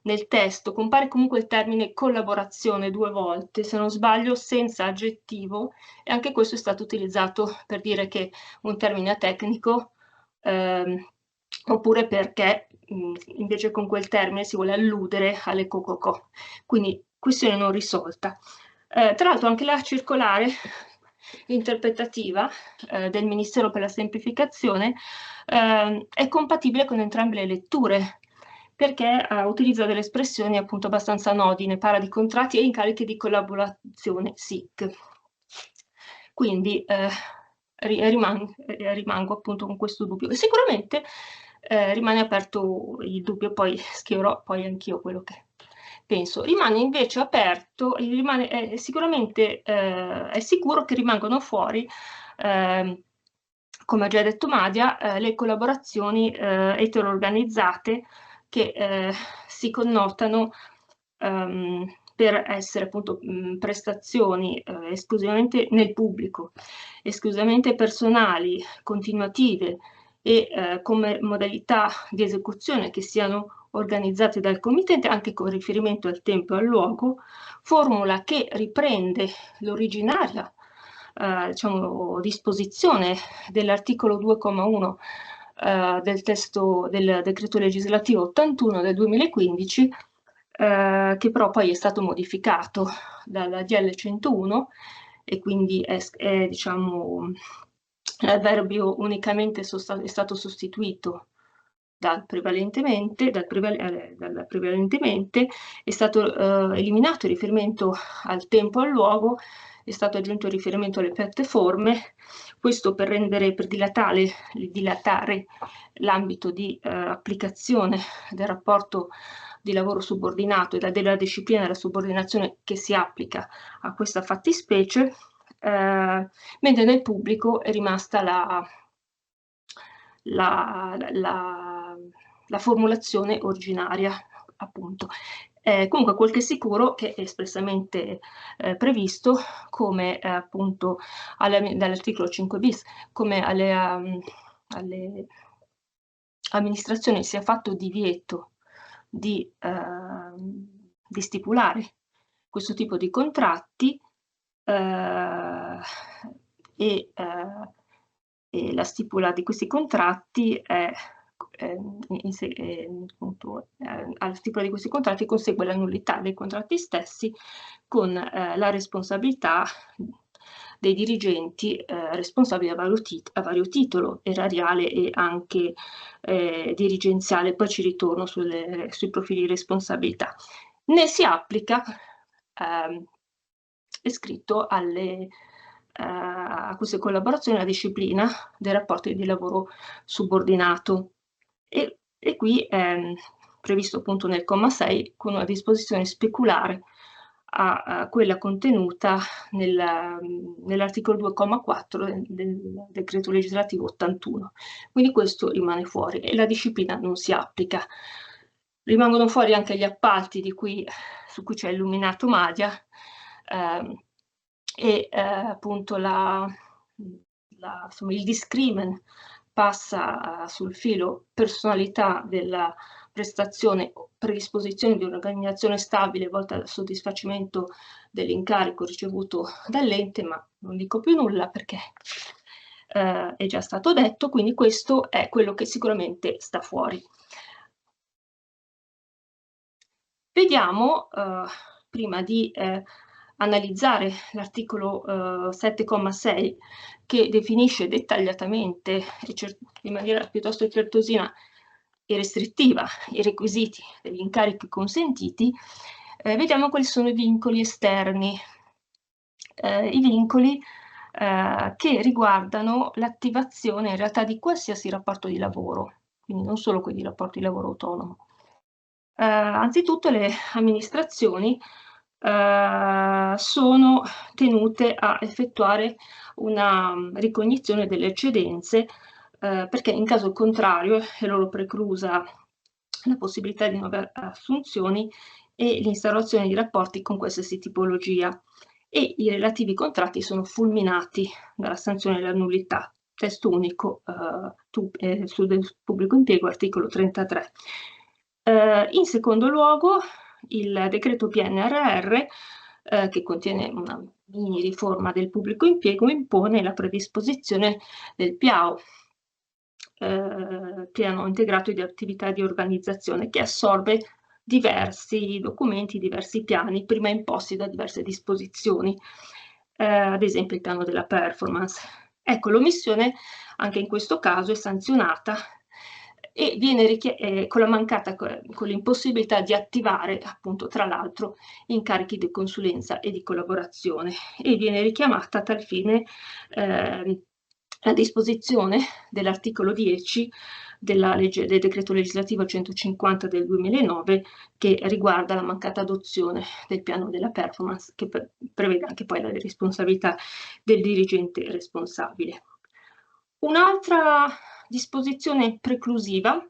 nel testo compare comunque il termine collaborazione 2 volte, se non sbaglio senza aggettivo, e anche questo è stato utilizzato per dire che un termine tecnico, oppure perché invece con quel termine si vuole alludere alle cococò. Quindi questione non risolta. Tra l'altro anche la circolare interpretativa del Ministero per la Semplificazione è compatibile con entrambe le letture, perché utilizza delle espressioni appunto abbastanza nodi, ne parla di contratti e incarichi di collaborazione SIC. Quindi rimango appunto con questo dubbio. E sicuramente rimane aperto il dubbio, poi scriverò poi anch'io quello che penso. Rimane invece aperto, sicuramente è sicuro che rimangono fuori, come ha già detto Madia, le collaborazioni etero-organizzate che si connotano per essere appunto prestazioni esclusivamente nel pubblico, esclusivamente personali, continuative e come modalità di esecuzione che siano organizzate dal committente anche con riferimento al tempo e al luogo, formula che riprende l'originaria diciamo, disposizione dell'articolo 2,1 del testo del decreto legislativo 81 del 2015, che però poi è stato modificato dalla DL 101 e quindi è diciamo, l'avverbio unicamente è stato sostituito dal prevalentemente, è stato eliminato il riferimento al tempo e al luogo, è stato aggiunto il riferimento alle piattaforme, questo per dilatare l'ambito di applicazione del rapporto di lavoro subordinato e della disciplina della subordinazione che si applica a questa fattispecie, mentre nel pubblico è rimasta la formulazione originaria, appunto. Comunque quel che è sicuro che è espressamente previsto come appunto dall'articolo 5 bis, come alle amministrazioni sia fatto divieto di stipulare questo tipo di contratti e la stipula di questi contratti alla stipula di questi contratti consegue la nullità dei contratti stessi con la responsabilità dei dirigenti responsabili a vario titolo, erariale e anche dirigenziale. Poi ci ritorno sui profili di responsabilità. Ne si applica, è scritto a queste collaborazioni la disciplina dei rapporti di lavoro subordinato e qui è previsto appunto nel comma 6 con una disposizione speculare a quella contenuta nell'articolo 2,4 del decreto legislativo 81. Quindi questo rimane fuori e la disciplina non si applica. Rimangono fuori anche gli appalti su cui c'è illuminato Madia, appunto il discrimen passa sul filo personalità della prestazione, predisposizione di un'organizzazione stabile volta al soddisfacimento dell'incarico ricevuto dall'ente, ma non dico più nulla perché è già stato detto, quindi questo è quello che sicuramente sta fuori. Vediamo, prima di analizzare l'articolo 7,6 che definisce dettagliatamente in maniera piuttosto certosina e restrittiva i requisiti degli incarichi consentiti, vediamo quali sono i vincoli esterni. I vincoli che riguardano l'attivazione in realtà di qualsiasi rapporto di lavoro, quindi non solo quelli di rapporto di lavoro autonomo. Anzitutto le amministrazioni sono tenute a effettuare una ricognizione delle eccedenze perché in caso contrario è loro preclusa la possibilità di nuove assunzioni e l'instaurazione di rapporti con qualsiasi tipologia e i relativi contratti sono fulminati dalla sanzione della nullità. Testo unico sul pubblico impiego, articolo 33. In secondo luogo, il decreto PNRR, che contiene una mini riforma del pubblico impiego, impone la predisposizione del PIAO, piano integrato di attività di organizzazione, che assorbe diversi documenti, diversi piani, prima imposti da diverse disposizioni. ad esempio il piano della performance. Ecco, l'omissione anche in questo caso è sanzionata e viene con l'impossibilità di attivare, appunto, tra l'altro, incarichi di consulenza e di collaborazione, e viene richiamata a tal fine la disposizione dell'articolo 10 del decreto legislativo 150 del 2009, che riguarda la mancata adozione del piano della performance, che prevede anche poi la responsabilità del dirigente responsabile. Un'altra disposizione preclusiva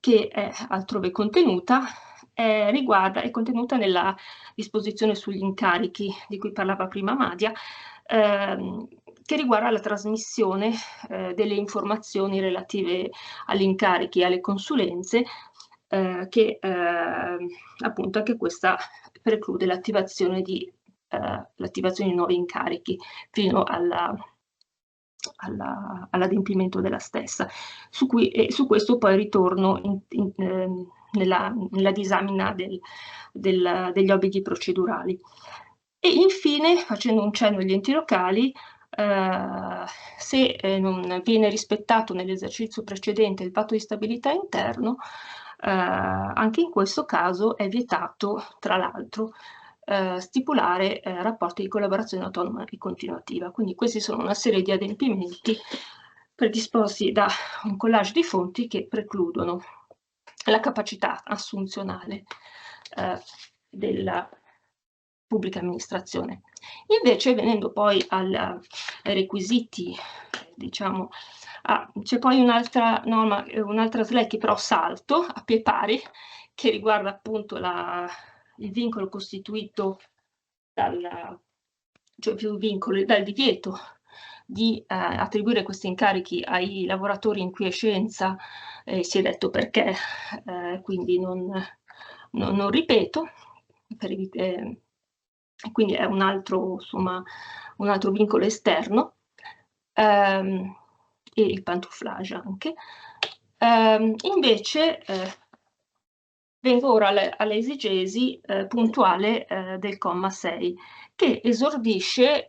che è altrove contenuta è contenuta nella disposizione sugli incarichi di cui parlava prima Madia, che riguarda la trasmissione delle informazioni relative agli incarichi e alle consulenze, che appunto anche questa preclude l'attivazione di nuovi incarichi fino all'adempimento della stessa. Su questo poi ritorno nella disamina degli obblighi procedurali. E infine, facendo un cenno agli enti locali, se non viene rispettato nell'esercizio precedente il patto di stabilità interno, anche in questo caso è vietato, tra l'altro, stipulare rapporti di collaborazione autonoma e continuativa. Quindi questi sono una serie di adempimenti predisposti da un collage di fonti che precludono la capacità assunzionale della pubblica amministrazione. Invece, venendo poi ai requisiti, diciamo, c'è poi un'altra norma, un'altra slide che però salto a pie pari, che riguarda appunto il vincolo costituito dal divieto di attribuire questi incarichi ai lavoratori in quiescenza, si è detto perché, quindi non ripeto, quindi è un altro vincolo esterno, e il pantouflage anche. Invece vengo ora all'esegesi puntuale del comma 6, che esordisce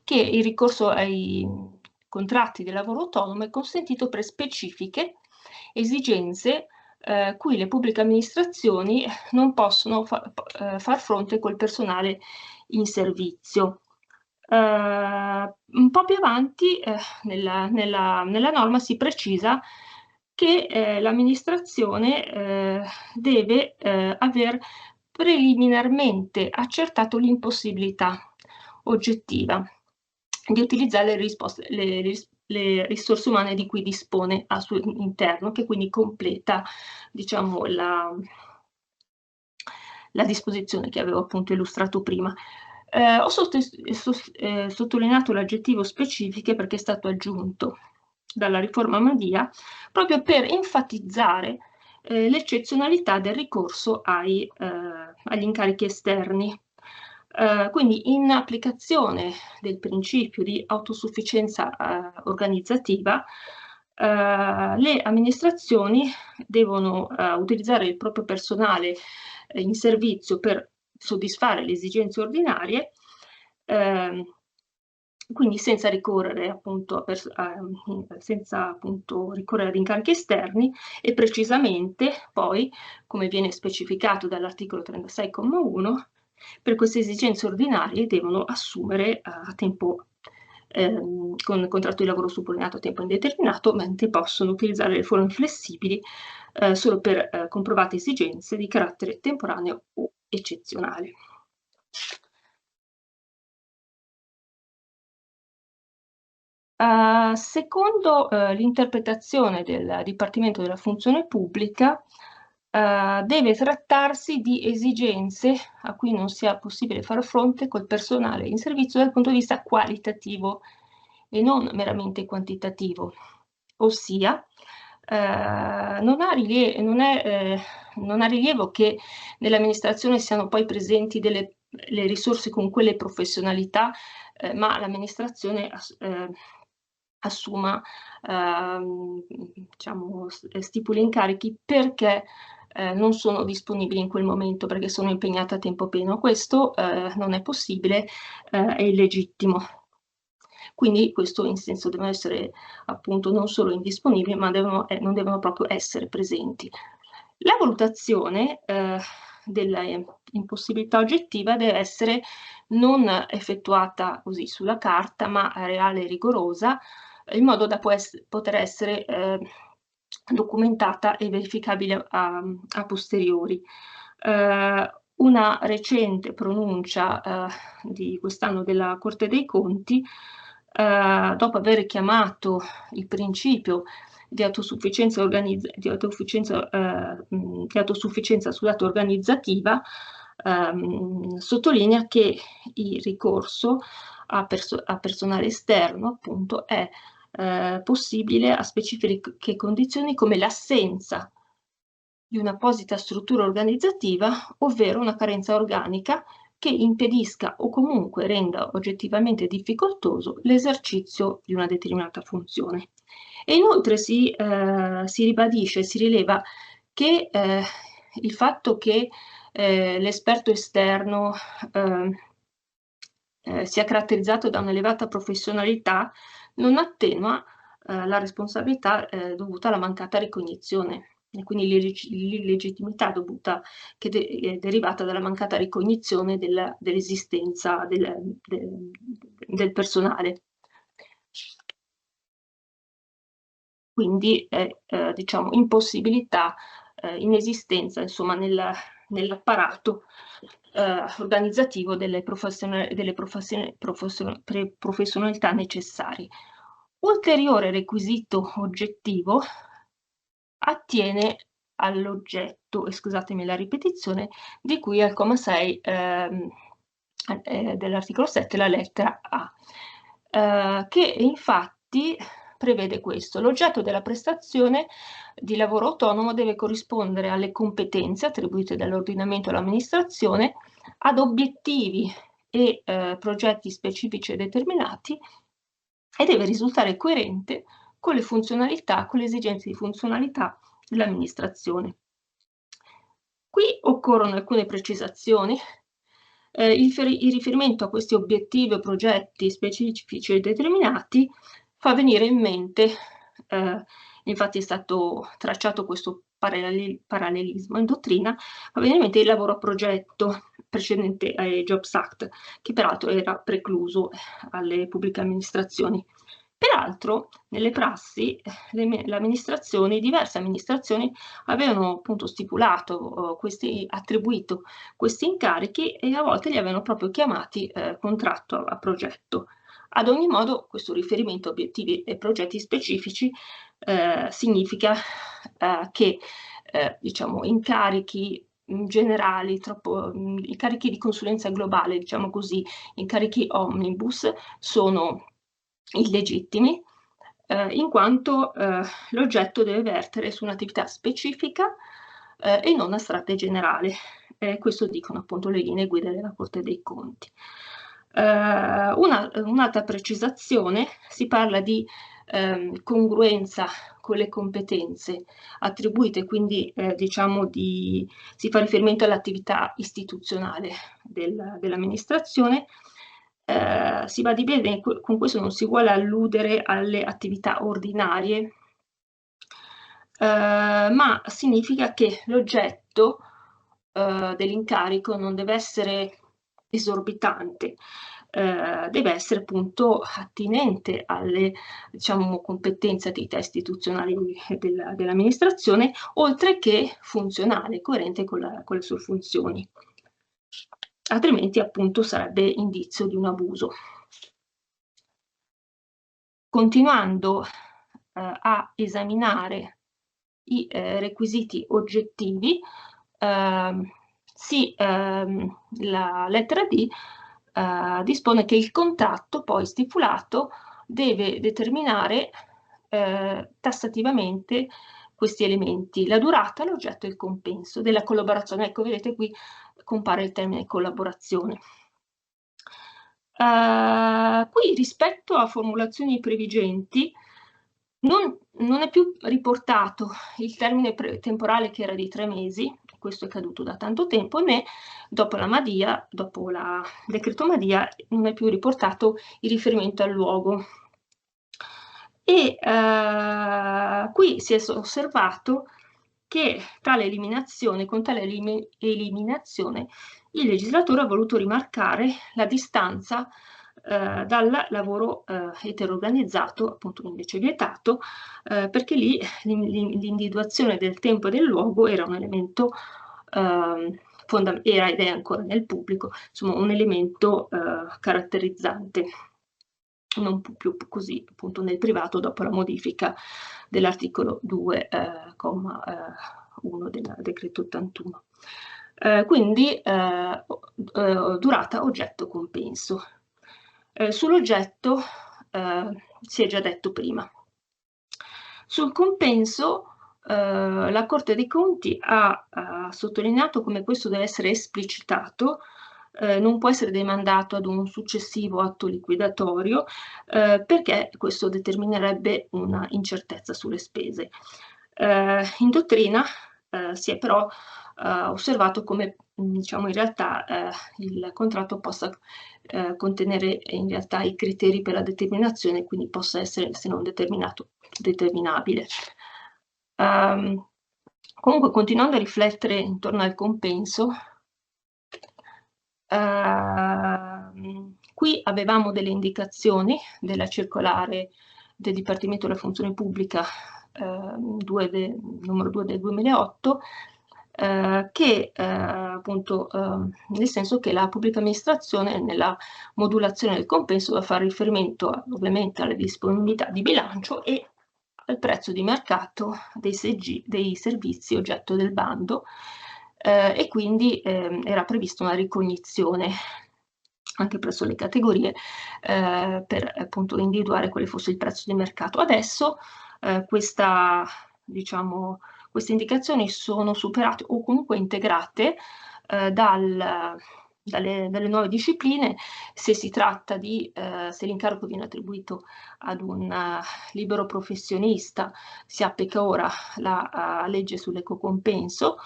che il ricorso ai contratti di lavoro autonomo è consentito per specifiche esigenze cui le pubbliche amministrazioni non possono far fronte col personale in servizio. Un po' più avanti nella norma si precisa che l'amministrazione deve aver preliminarmente accertato l'impossibilità oggettiva di utilizzare le risorse umane di cui dispone al suo interno, che quindi completa, diciamo, la disposizione che avevo appunto illustrato prima. Ho sottolineato l'aggettivo specifiche perché è stato aggiunto dalla riforma Madia proprio per enfatizzare l'eccezionalità del ricorso agli incarichi esterni. Quindi, in applicazione del principio di autosufficienza organizzativa, le amministrazioni devono utilizzare il proprio personale in servizio per soddisfare le esigenze ordinarie, quindi senza ricorrere appunto ricorrere ad incarichi esterni, e precisamente poi, come viene specificato dall'articolo 36,1, per queste esigenze ordinarie devono assumere a tempo con contratto di lavoro subordinato a tempo indeterminato, mentre possono utilizzare le forme flessibili solo per comprovate esigenze di carattere temporaneo o eccezionale. Secondo l'interpretazione del Dipartimento della Funzione Pubblica, deve trattarsi di esigenze a cui non sia possibile far fronte col personale in servizio dal punto di vista qualitativo e non meramente quantitativo, ossia non ha rilievo che nell'amministrazione siano poi presenti le risorse con quelle professionalità, ma l'amministrazione assuma, diciamo, stipuli incarichi perché non sono disponibili in quel momento perché sono impegnata a tempo pieno. Questo non è possibile, è illegittimo. Quindi questo in senso devono essere appunto non solo indisponibili, ma non devono proprio essere presenti. La valutazione della impossibilità oggettiva deve essere non effettuata così sulla carta, ma reale e rigorosa, in modo da poter essere documentata e verificabile a posteriori. Una recente pronuncia di quest'anno della Corte dei Conti, dopo aver chiamato il principio di autosufficienza scusate, organizzativa, sottolinea che il ricorso a personale esterno appunto è possibile a specifiche condizioni come l'assenza di un'apposita struttura organizzativa, ovvero una carenza organica che impedisca o comunque renda oggettivamente difficoltoso l'esercizio di una determinata funzione. E inoltre si ribadisce, si rileva che il fatto che l'esperto esterno sia caratterizzato da un'elevata professionalità non attenua la responsabilità dovuta alla mancata ricognizione e quindi l'illegittimità che è derivata dalla mancata ricognizione dell'esistenza del personale. Quindi diciamo impossibilità, inesistenza insomma nell'apparato organizzativo delle professionalità necessarie. Ulteriore requisito oggettivo attiene all'oggetto, e scusatemi la ripetizione, di cui al comma 6 dell'articolo 7, la lettera A, che infatti prevede questo: l'oggetto della prestazione di lavoro autonomo deve corrispondere alle competenze attribuite dall'ordinamento all'amministrazione, ad obiettivi e progetti specifici e determinati, e deve risultare coerente con le funzionalità, con le esigenze di funzionalità dell'amministrazione. Qui occorrono alcune precisazioni. Il riferimento a questi obiettivi o progetti specifici e determinati fa venire in mente, infatti è stato tracciato questo parallelismo in dottrina, fa venire in mente il lavoro a progetto precedente ai Jobs Act, che peraltro era precluso alle pubbliche amministrazioni. Peraltro, nelle prassi, diverse amministrazioni avevano appunto stipulato, attribuito questi incarichi e a volte li avevano proprio chiamati contratto a progetto. Ad ogni modo, questo riferimento a obiettivi e progetti specifici significa che diciamo, incarichi generali, incarichi di consulenza globale, diciamo così, incarichi omnibus, sono illegittimi, in quanto l'oggetto deve vertere su un'attività specifica e non astratta e generale. Questo dicono appunto le linee guida della Corte dei Conti. Un'altra precisazione: si parla di congruenza con le competenze attribuite, quindi diciamo si fa riferimento all'attività istituzionale dell'amministrazione. Si va di bene, con questo non si vuole alludere alle attività ordinarie, ma significa che l'oggetto dell'incarico non deve essere esorbitante, deve essere appunto attinente alle, diciamo, competenze, attività istituzionali dell'amministrazione, oltre che funzionale, coerente con le sue funzioni. Altrimenti appunto sarebbe indizio di un abuso. Continuando a esaminare i requisiti oggettivi, la lettera D dispone che il contratto poi stipulato deve determinare tassativamente questi elementi: la durata, l'oggetto e il compenso della collaborazione. Ecco, vedete qui compare il termine collaborazione. Qui rispetto a formulazioni previgenti Non è più riportato il termine temporale che era di 3 mesi, questo è caduto da tanto tempo, né dopo la Madia, dopo il decreto Madia, non è più riportato il riferimento al luogo. E qui si è osservato che con tale eliminazione il legislatore ha voluto rimarcare la distanza dal lavoro eteroorganizzato, appunto invece vietato, perché lì l'individuazione del tempo e del luogo era un elemento fondamentale, ed è ancora nel pubblico, insomma un elemento caratterizzante, non più così appunto nel privato dopo la modifica dell'articolo 2, comma 1 del decreto 81. Quindi durata, oggetto, compenso. Sull'oggetto si è già detto prima. Sul compenso la Corte dei Conti ha sottolineato come questo deve essere esplicitato, non può essere demandato ad un successivo atto liquidatorio perché questo determinerebbe una incertezza sulle spese. In dottrina si è però osservato come diciamo in realtà il contratto possa contenere in realtà i criteri per la determinazione, quindi possa essere, se non determinato, determinabile. Comunque, continuando a riflettere intorno al compenso, qui avevamo delle indicazioni della circolare del Dipartimento della Funzione Pubblica numero 2 del 2008, che appunto nel senso che la pubblica amministrazione nella modulazione del compenso deve fare riferimento ovviamente alle disponibilità di bilancio e al prezzo di mercato dei servizi oggetto del bando, e quindi era prevista una ricognizione anche presso le categorie per appunto individuare quale fosse il prezzo di mercato. Adesso queste indicazioni sono superate o comunque integrate dalle nuove discipline, se si tratta di, se l'incarico viene attribuito ad un libero professionista, si applica ora la legge sull'ecocompenso,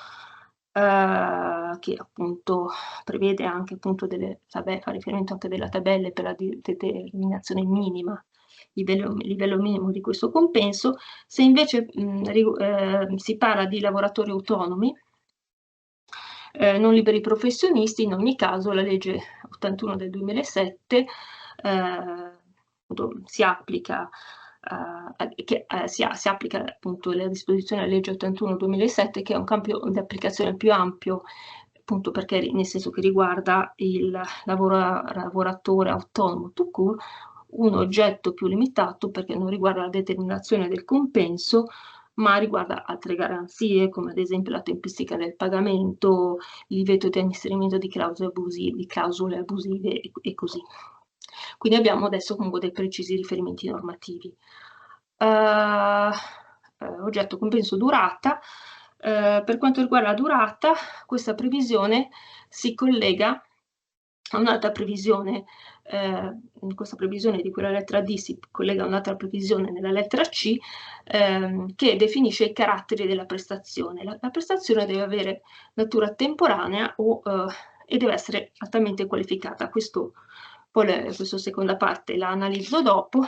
che appunto prevede anche appunto fa riferimento anche delle tabelle per la determinazione minima, livello minimo di questo compenso. Se invece si parla di lavoratori autonomi, non liberi professionisti, in ogni caso la legge 81 del 2007 si applica si applica appunto la disposizione della legge 81 del 2007, che è un campo di applicazione più ampio, appunto perché nel senso che riguarda il lavoratore autonomo tout court, un oggetto più limitato perché non riguarda la determinazione del compenso, ma riguarda altre garanzie, come ad esempio la tempistica del pagamento, il divieto di inserimento di clausole abusive e così. Quindi abbiamo adesso comunque dei precisi riferimenti normativi. Oggetto, compenso, durata. Per quanto riguarda la durata, questa previsione si collega a un'altra previsione, questa previsione di quella lettera D si collega a un'altra previsione nella lettera C, che definisce i caratteri della prestazione. La prestazione deve avere natura temporanea e deve essere altamente qualificata. Questa seconda parte la analizzo dopo.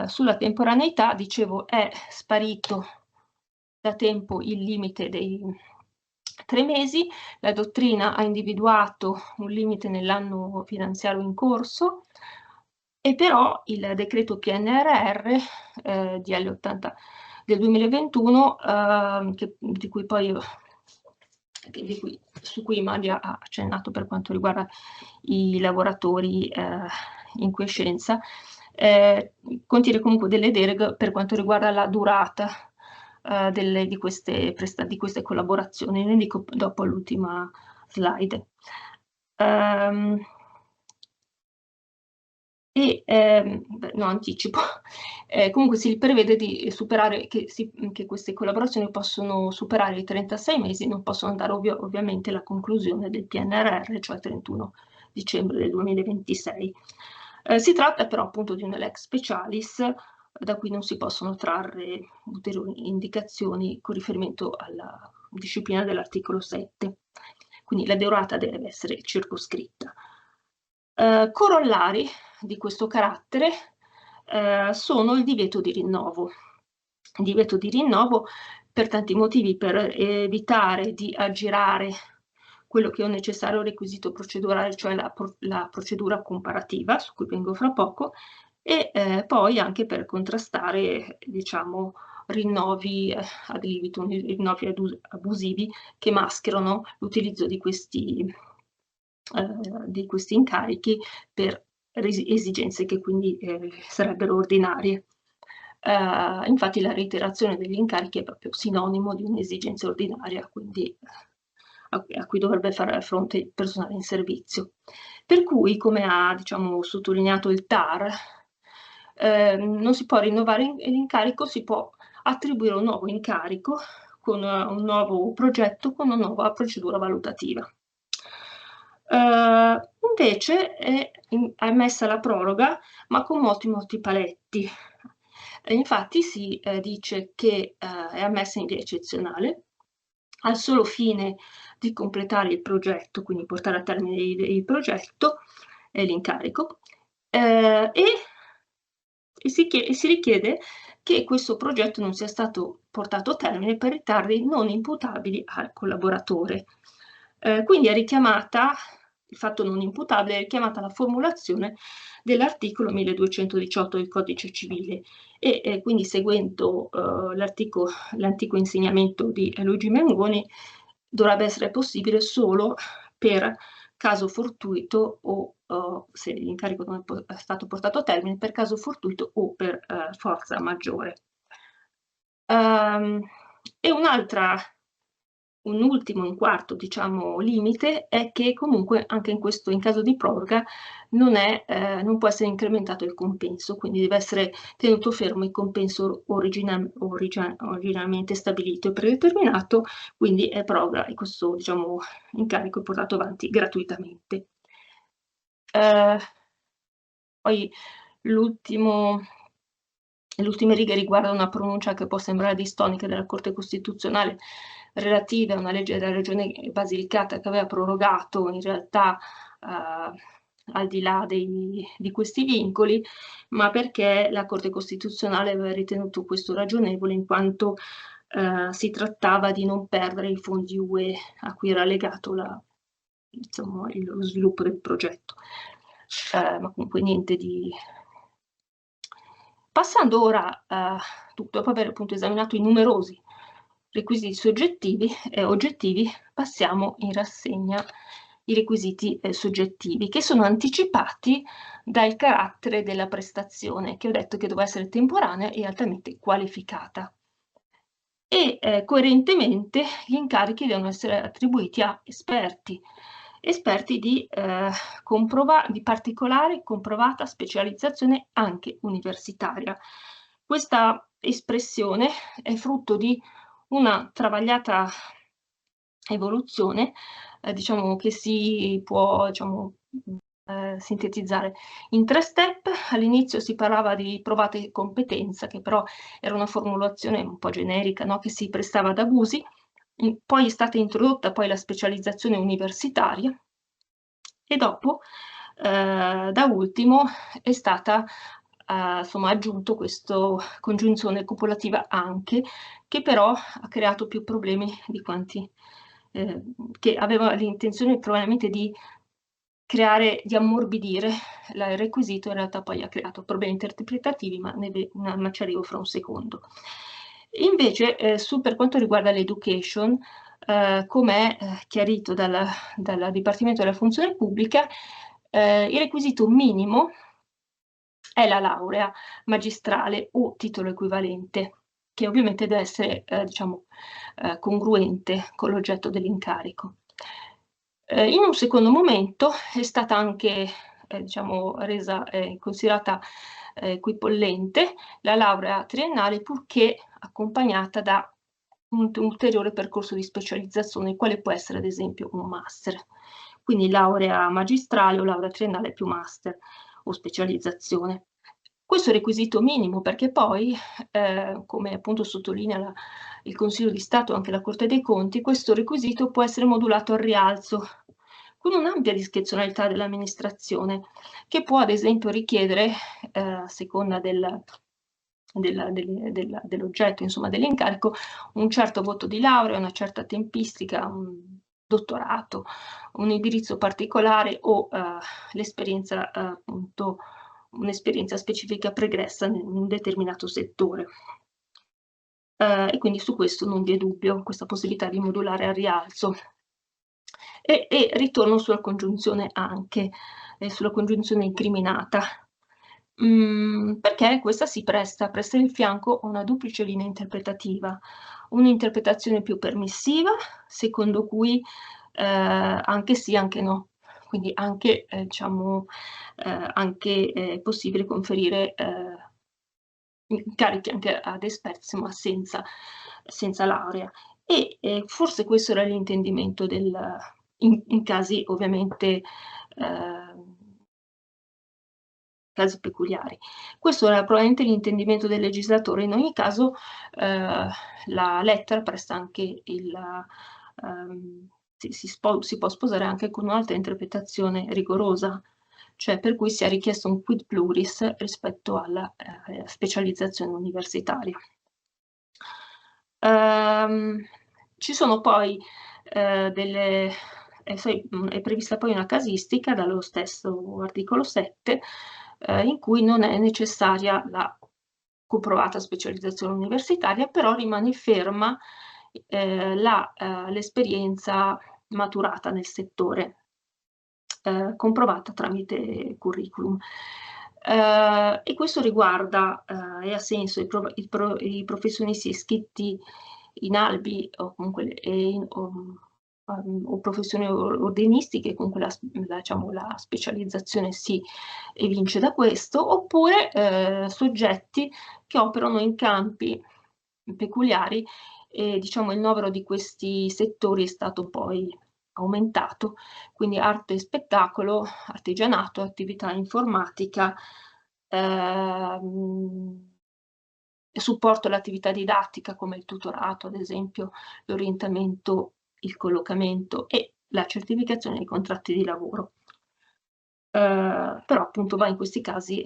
Sulla temporaneità, dicevo, è sparito da tempo il limite dei 3 mesi, la dottrina ha individuato un limite nell'anno finanziario in corso, e però il decreto PNRR DL80 del 2021, su cui Maria ha accennato per quanto riguarda i lavoratori in quiescenza, contiene comunque delle deroghe per quanto riguarda la durata di queste collaborazioni. Ne dico dopo all'ultima slide. Anticipo. Comunque si prevede di superare che queste collaborazioni possono superare i 36 mesi, non possono andare ovviamente alla conclusione del PNRR, cioè il 31 dicembre del 2026. Si tratta però appunto di una lex specialis da cui non si possono trarre ulteriori indicazioni con riferimento alla disciplina dell'articolo 7. Quindi la durata deve essere circoscritta. Corollari di questo carattere sono il divieto di rinnovo. Il divieto di rinnovo per tanti motivi, per evitare di aggirare quello che è un necessario requisito procedurale, cioè la procedura comparativa, su cui vengo fra poco, e poi anche per contrastare, diciamo, rinnovi ad libitum, rinnovi abusivi che mascherano l'utilizzo di questi incarichi per esigenze che quindi sarebbero ordinarie. Infatti la reiterazione degli incarichi è proprio sinonimo di un'esigenza ordinaria, quindi a cui dovrebbe fare fronte il personale in servizio. Per cui, come ha, diciamo, sottolineato il TAR, non si può rinnovare l'incarico, si può attribuire un nuovo incarico con un nuovo progetto, con una nuova procedura valutativa. Invece è ammessa la proroga, ma con molti paletti. Infatti si dice che è ammessa in via eccezionale, al solo fine di completare il progetto, quindi portare a termine il progetto e l'incarico, e si richiede che questo progetto non sia stato portato a termine per ritardi non imputabili al collaboratore. Quindi è richiamata, il fatto non imputabile, è richiamata la formulazione dell'articolo 1218 del Codice Civile e quindi seguendo l'antico insegnamento di Luigi Mengoni dovrebbe essere possibile solo per caso fortuito o se l'incarico non è stato portato a termine, per caso fortuito o per forza maggiore. E un quarto, diciamo, limite è che comunque anche in caso di proroga non può essere incrementato il compenso, quindi deve essere tenuto fermo il compenso originalmente stabilito e predeterminato, quindi è proroga e questo, diciamo, incarico è portato avanti gratuitamente. Poi le ultime righe riguardano una pronuncia che può sembrare distonica della Corte Costituzionale relative a una legge della Regione Basilicata che aveva prorogato in realtà al di là di questi vincoli, ma perché la Corte Costituzionale aveva ritenuto questo ragionevole in quanto si trattava di non perdere i fondi UE a cui era legato insomma, lo sviluppo del progetto. Ma comunque niente di... Passando ora, dopo aver appunto esaminato i numerosi requisiti soggettivi e oggettivi, passiamo in rassegna i requisiti soggettivi, che sono anticipati dal carattere della prestazione, che ho detto che doveva essere temporanea e altamente qualificata. E coerentemente gli incarichi devono essere attribuiti a esperti di particolare comprovata specializzazione anche universitaria. Questa espressione è frutto di una travagliata evoluzione, diciamo, che si può, diciamo, sintetizzare in 3 step. All'inizio si parlava di provate competenza, che però era una formulazione un po' generica, no? Che si prestava ad abusi. Poi è stata introdotta poi la specializzazione universitaria e dopo, da ultimo, è stata insomma, aggiunto questo congiunzione copulativa anche, che però ha creato più problemi di quanti che aveva l'intenzione probabilmente di ammorbidire il requisito, in realtà poi ha creato problemi interpretativi, ma ci arrivo fra un secondo. Invece, per quanto riguarda l'education, come è chiarito dal Dipartimento della Funzione Pubblica, il requisito minimo è la laurea magistrale o titolo equivalente, che ovviamente deve essere diciamo, congruente con l'oggetto dell'incarico. In un secondo momento è stata anche diciamo, resa considerata equipollente la laurea triennale, purché accompagnata da un ulteriore percorso di specializzazione, quale può essere ad esempio un master. Quindi laurea magistrale o laurea triennale più master o specializzazione. Questo è il requisito minimo, perché poi, come appunto sottolinea il Consiglio di Stato e anche la Corte dei Conti, questo requisito può essere modulato al rialzo, con un'ampia discrezionalità dell'amministrazione, che può ad esempio richiedere, a seconda dell'oggetto, insomma, dell'incarico, un certo voto di laurea, una certa tempistica, un dottorato, un indirizzo particolare o l'esperienza, appunto, un'esperienza specifica pregressa in un determinato settore. E quindi su questo non vi è dubbio, questa possibilità di modulare al rialzo. E ritorno sulla congiunzione anche, sulla congiunzione incriminata, perché questa si presta il fianco a una duplice linea interpretativa, un'interpretazione più permissiva, secondo cui anche sì, anche no, quindi anche, diciamo, anche è possibile conferire incarichi anche ad esperti, ma senza laurea. E forse questo era l'intendimento in casi ovviamente casi peculiari. Questo era probabilmente l'intendimento del legislatore. In ogni caso la lettera presta anche si può sposare anche con un'altra interpretazione rigorosa, cioè per cui sia richiesto un quid pluris rispetto alla specializzazione universitaria. Ci sono poi è prevista poi una casistica dallo stesso articolo 7 in cui non è necessaria la comprovata specializzazione universitaria, però rimane ferma l'esperienza maturata nel settore, comprovata tramite curriculum. E questo riguarda e ha senso i professionisti iscritti in albi o comunque o professioni ordinistiche, comunque diciamo, la specializzazione si evince da questo, oppure soggetti che operano in campi peculiari e diciamo il novero di questi settori è stato poi aumentato, quindi arte e spettacolo, artigianato, attività informatica, supporto all'attività didattica come il tutorato, ad esempio, l'orientamento, il collocamento e la certificazione dei contratti di lavoro. Però appunto va in questi casi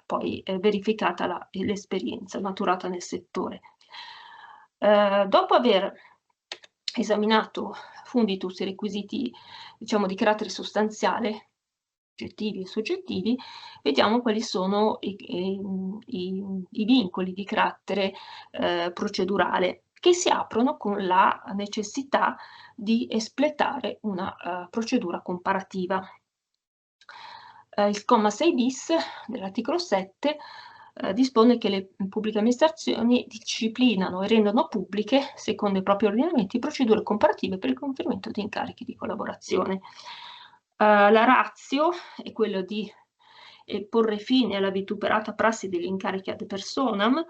poi verificata l'esperienza maturata nel settore. Dopo aver esaminato funditus i requisiti, diciamo, di carattere sostanziale, oggettivi e soggettivi, vediamo quali sono i vincoli di carattere procedurale che si aprono con la necessità di espletare una procedura comparativa. Il comma 6 bis dell'articolo 7 dispone che le pubbliche amministrazioni disciplinano e rendono pubbliche, secondo i propri ordinamenti, procedure comparative per il conferimento di incarichi di collaborazione. La ratio è quello di porre fine alla vituperata prassi degli incarichi ad personam,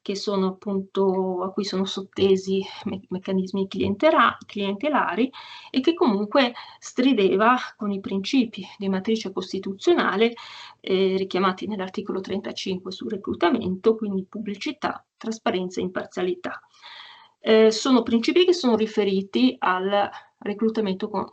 che sono appunto a cui sono sottesi meccanismi clientelari e che comunque strideva con i principi di matrice costituzionale richiamati nell'articolo 35 sul reclutamento, quindi pubblicità, trasparenza e imparzialità. Sono principi che sono riferiti al reclutamento con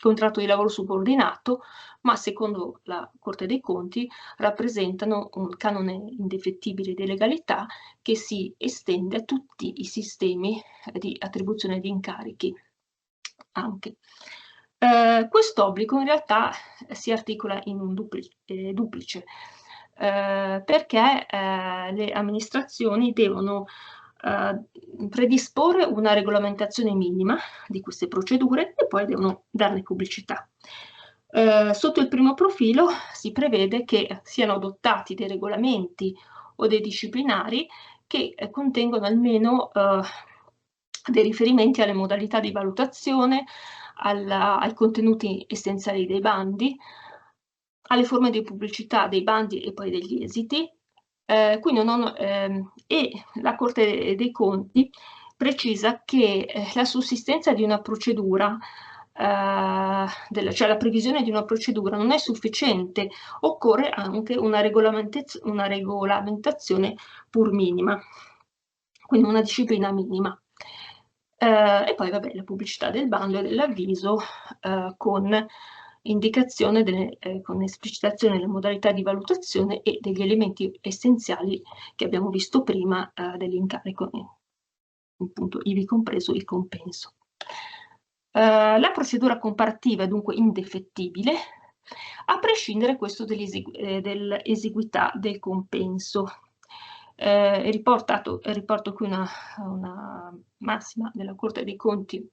contratto di lavoro subordinato, ma secondo la Corte dei Conti rappresentano un canone indefettibile di legalità che si estende a tutti i sistemi di attribuzione di incarichi anche. Quest'obbligo in realtà si articola in un duplice, perché le amministrazioni devono predisporre una regolamentazione minima di queste procedure e poi devono darne pubblicità. Sotto il primo profilo si prevede che siano adottati dei regolamenti o dei disciplinari che contengono almeno dei riferimenti alle modalità di valutazione, ai contenuti essenziali dei bandi, alle forme di pubblicità dei bandi e poi degli esiti. Quindi e la Corte dei Conti precisa che la sussistenza di una procedura cioè la previsione di una procedura non è sufficiente, occorre anche una regolamentazione pur minima, quindi una disciplina minima. E poi vabbè, la pubblicità del bando e dell'avviso con indicazione con esplicitazione delle modalità di valutazione e degli elementi essenziali che abbiamo visto prima dell'incarico, appunto ivi compreso il compenso. La procedura comparativa è dunque indefettibile, a prescindere questo dell'esiguità del compenso. Riporto qui una massima della Corte dei Conti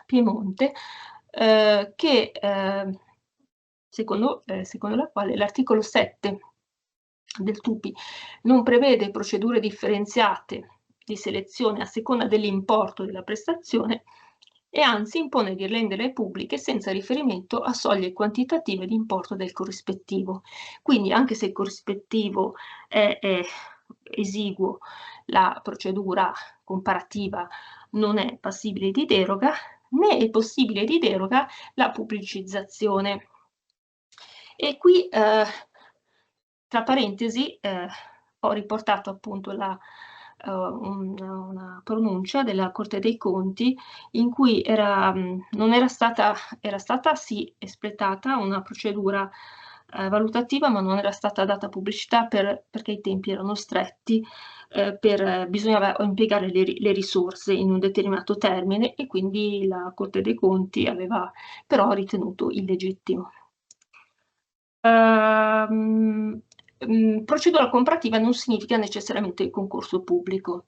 Piemonte che secondo la quale l'articolo 7 del TUPI non prevede procedure differenziate di selezione a seconda dell'importo della prestazione e anzi impone di renderle pubbliche senza riferimento a soglie quantitative di importo del corrispettivo. Quindi anche se il corrispettivo è esiguo, la procedura comparativa non è passibile di deroga, né è possibile di deroga la pubblicizzazione. E qui, tra parentesi, ho riportato appunto una pronuncia della Corte dei Conti in cui era stata sì espletata una procedura valutativa, ma non era stata data pubblicità perché i tempi erano stretti, bisognava impiegare le risorse in un determinato termine e quindi la Corte dei Conti aveva però ritenuto illegittimo. Procedura comparativa non significa necessariamente il concorso pubblico,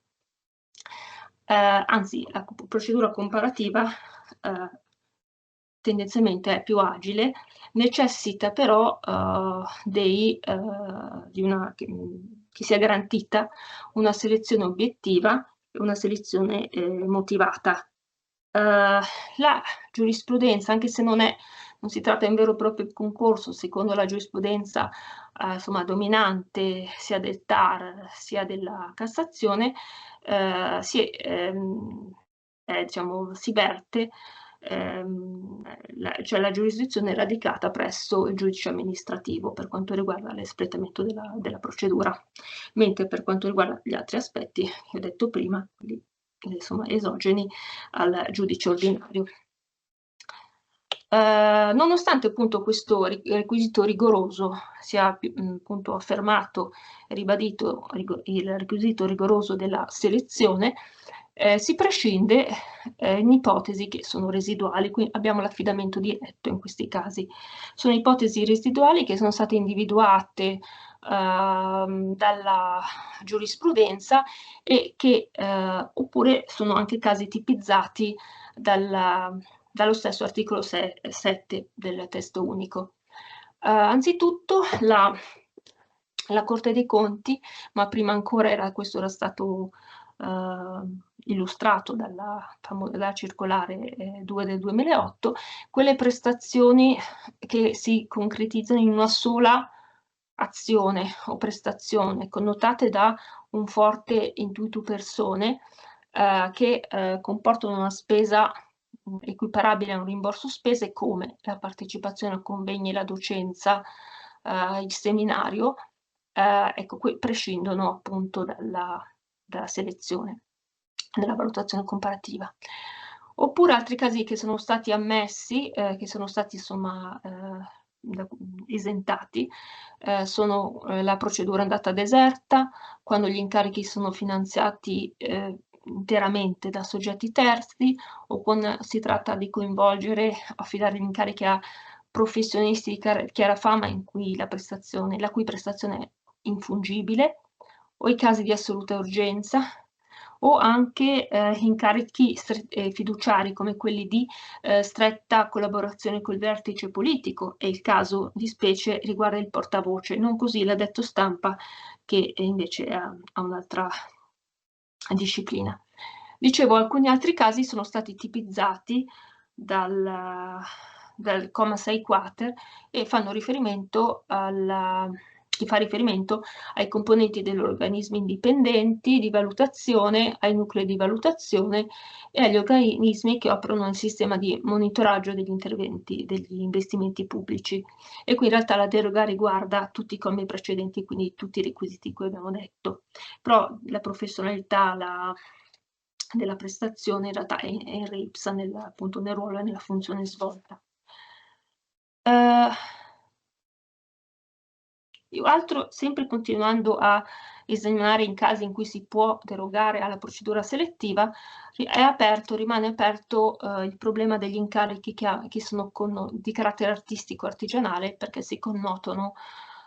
anzi la procedura comparativa tendenzialmente è più agile, necessita però che sia garantita una selezione obiettiva e una selezione motivata. La giurisprudenza, anche se non si tratta di un vero e proprio concorso, secondo la giurisprudenza insomma, dominante sia del TAR sia della Cassazione, diciamo, si verte, cioè la giurisdizione è radicata presso il giudice amministrativo per quanto riguarda l'espletamento della procedura, mentre per quanto riguarda gli altri aspetti che ho detto prima, quindi, insomma, esogeni al giudice ordinario. Nonostante appunto questo requisito rigoroso sia appunto affermato e ribadito il requisito rigoroso della selezione, si prescinde in ipotesi che sono residuali, quindi abbiamo l'affidamento diretto in questi casi. Sono ipotesi residuali che sono state individuate dalla giurisprudenza e che oppure sono anche casi tipizzati dallo stesso articolo 7 del testo unico. Anzitutto la Corte dei Conti, ma prima ancora questo era stato illustrato dalla circolare 2 del 2008, quelle prestazioni che si concretizzano in una sola azione o prestazione connotate da un forte intuitu persone che comportano una spesa equiparabile a un rimborso spese come la partecipazione a convegni, la docenza, il seminario, ecco, qui prescindono appunto dalla selezione, dalla valutazione comparativa. Oppure altri casi che sono stati ammessi, che sono stati insomma esentati, sono la procedura andata deserta, quando gli incarichi sono finanziati interamente da soggetti terzi o quando si tratta di coinvolgere, affidare gli incarichi a professionisti di chiara fama in cui la cui prestazione è infungibile, o i casi di assoluta urgenza, o anche incarichi fiduciari come quelli di stretta collaborazione col vertice politico, e il caso di specie riguarda il portavoce, non così l'addetto stampa che invece ha un'altra disciplina. Dicevo, alcuni altri casi sono stati tipizzati dal comma 6 quater e fanno riferimento si fa riferimento ai componenti degli organismi indipendenti di valutazione, ai nuclei di valutazione e agli organismi che operano nel sistema di monitoraggio degli interventi, degli investimenti pubblici. E qui in realtà la deroga riguarda tutti i commi precedenti, quindi tutti i requisiti che abbiamo detto. Però la professionalità della prestazione in realtà è ripsa appunto nel ruolo e nella funzione svolta. Altro, sempre continuando a esaminare in casi in cui si può derogare alla procedura selettiva, rimane aperto il problema degli incarichi che sono di carattere artistico artigianale, perché si connotano